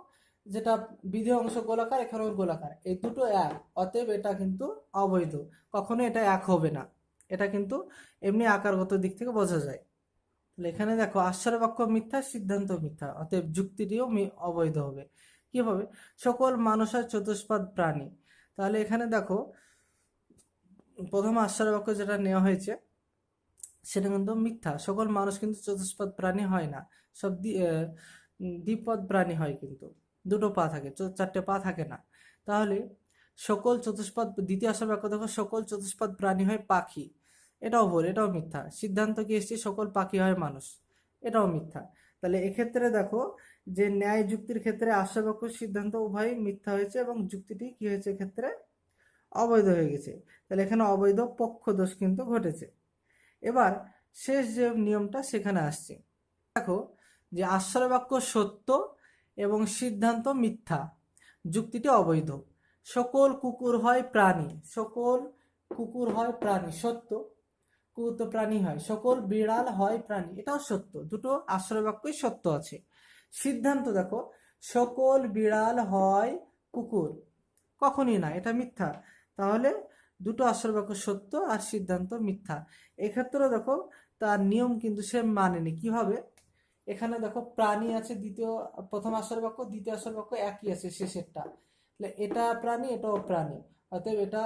যেটা বিধেয় অংশ গোলাকার এখানেও গোলাকার, এই দুটো এক, অতএব এটা কিন্তু অবৈধ, কখনো এটা এক হবে না, এটা কিন্তু এমনি আকারগত দিক থেকে বোঝা যায়। তাহলে এখানে দেখো আশ্রয় বাক্য মিথ্যা সিদ্ধান্ত মিথ্যা অতএব যুক্তিটিও অবৈধ হবে কিভাবে। সকল মানুষ আর চতুষ্পাদ প্রাণী, তাহলে এখানে দেখো প্রথম আশ্রয় বাক্য যেটা নেওয়া হয়েছে সেটা কিন্তু মিথ্যা, সকল মানুষ কিন্তু চতুষ্পদ প্রাণী হয় না, সব দ্বিপদ প্রাণী হয়, কিন্তু দুটো পা থাকে, চারটে পা থাকে না। তাহলে সকল চতুষ্পদ, দ্বিতীয় আশ্রয় বাক্য দেখো সকল চতুষ্পদ প্রাণী হয় পাখি, এটাও ভুল, এটাও মিথ্যা। সিদ্ধান্ত কি এসছে সকল পাখি হয় মানুষ, এটাও মিথ্যা। তাহলে এক্ষেত্রে দেখো যে ন্যায় যুক্তির ক্ষেত্রে আশ্রয় বাক্য সিদ্ধান্ত উভয় মিথ্যা হয়েছে এবং যুক্তিটি কি হয়েছে ক্ষেত্রে অবৈধ হয়ে গেছে, তাহলে এখানে অবৈধ পক্ষ দোষ কিন্তু ঘটেছে। এবার শেষ যে নিয়মটা সেখানে আসছে, দেখো যে আশ্রয় বাক্য সত্য এবং সিদ্ধান্ত মিথ্যা যুক্তিটি অবৈধ। সকল কুকুর হয় প্রাণী, সকল কুকুর হয় প্রাণী সত্য, কুকুর তো প্রাণী হয়। সকল বিড়াল হয় প্রাণী, এটাও সত্য, দুটো আশ্রয় বাক্যই সত্য আছে। সিদ্ধান্ত দেখো সকল বিড়াল হয় কুকুর, কখনই না, এটা মিথ্যা। তাহলে দুটো আশ্রয় বাক্য সত্য আর সিদ্ধান্ত মিথ্যা। এক্ষেত্রে দেখো তার নিয়ম কিন্তু সে মানেনি কিভাবে। এখানে দেখো প্রাণী আছে প্রথম আশ্রয় বাক্য, দ্বিতীয় আশ্রয় বাক্য একই আছে শেষেরটা, এটা প্রাণী এটাও প্রাণী, অতএব এটা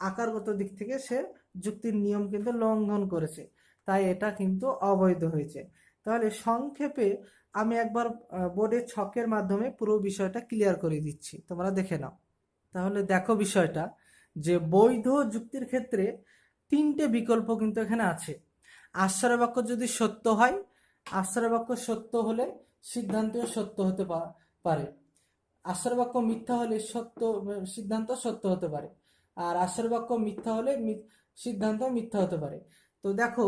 আকারগত দিক থেকে সে যুক্তির নিয়ম কিন্তু লঙ্ঘন করেছে, তাই এটা কিন্তু অবৈধ হয়েছে। তাহলে সংক্ষেপে আমি একবার বোর্ডে ছকের মাধ্যমে পুরো বিষয়টা ক্লিয়ার করে দিচ্ছি, তোমরা দেখে নাও। তাহলে দেখো বিষয়টা যে বৈধ যুক্তির ক্ষেত্রে তিনটে বিকল্প কিন্তু এখানে আছে। আশ্রয় বাক্য যদি সত্য হয়, আশ্রয় বাক্য সত্য হলে সিদ্ধান্তও সত্য হতে পারে, আশ্রয় বাক্য মিথ্যা হলে সিদ্ধান্ত সত্য হতে পারে, আর আশ্রয় বাক্য মিথ্যা হলে সিদ্ধান্ত মিথ্যা হতে পারে। তো দেখো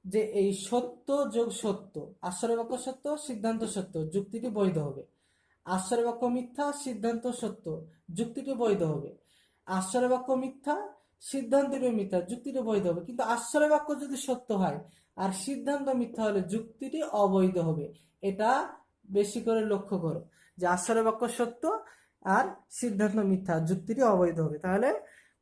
যে এই সত্য যোগ সত্য, আশ্রয় বাক্য সত্য সিদ্ধান্ত সত্য যুক্তিটি বৈধ হবে। আশ্রয় বাক্য মিথ্যা সিদ্ধান্ত সত্য যুক্তিটি বৈধ হবে। আশ্রয় বাক্য মিথ্যা সিদ্ধান্তটি মিথ্যা যুক্তিটি বৈধ হবে, কিন্তু আশ্রয় বাক্য যদি সত্য হয় আর সিদ্ধান্ত মিথ্যা হলে যুক্তিটি অবৈধ হবে। এটা বেশি করে লক্ষ্য করো যে আশ্রয় বাক্য সত্য আর সিদ্ধান্ত মিথ্যা যুক্তিটি অবৈধ হবে। তাহলে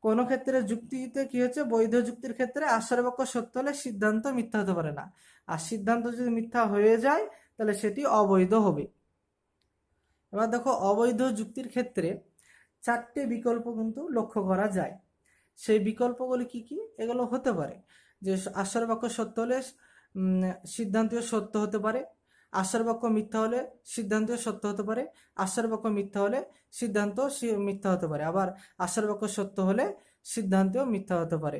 কোন ক্ষেত্রে যুক্তিতে কি হচ্ছে, বৈধ যুক্তির ক্ষেত্রে আশ্রয় বাক্য সত্য হলে সিদ্ধান্ত মিথ্যা হতে পারে না, আর সিদ্ধান্ত যদি মিথ্যা হয়ে যায় তাহলে সেটি অবৈধ হবে। এবার দেখো অবৈধ যুক্তির ক্ষেত্রে চারটে বিকল্প কিন্তু লক্ষ্য করা যায়। সেই বিকল্পগুলি কি কি, এগুলো হতে পারে যে আশ্রয় বাক্য সত্য হলে সিদ্ধান্তও সত্য হতে পারে, আশ্রয় বাক্য মিথ্যা হলে সিদ্ধান্তও সত্য হতে পারে, আশ্রয় বাক্য মিথ্যা হলে সিদ্ধান্ত মিথ্যা হতে পারে, আবার আশ্রয় বাক্য সত্য হলে সিদ্ধান্তও মিথ্যা হতে পারে।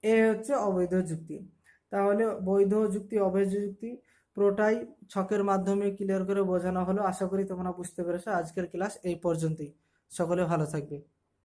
এ হচ্ছে অবৈধ যুক্তি। তাহলে বৈধ যুক্তি অবৈধ যুক্তি পুরোটাই ছকের মাধ্যমে ক্লিয়ার করে বোঝানো হলো। আশা করি তোমরা বুঝতে পেরেছো। আজকের ক্লাস এই পর্যন্তই, সকলে ভালো থাকবে।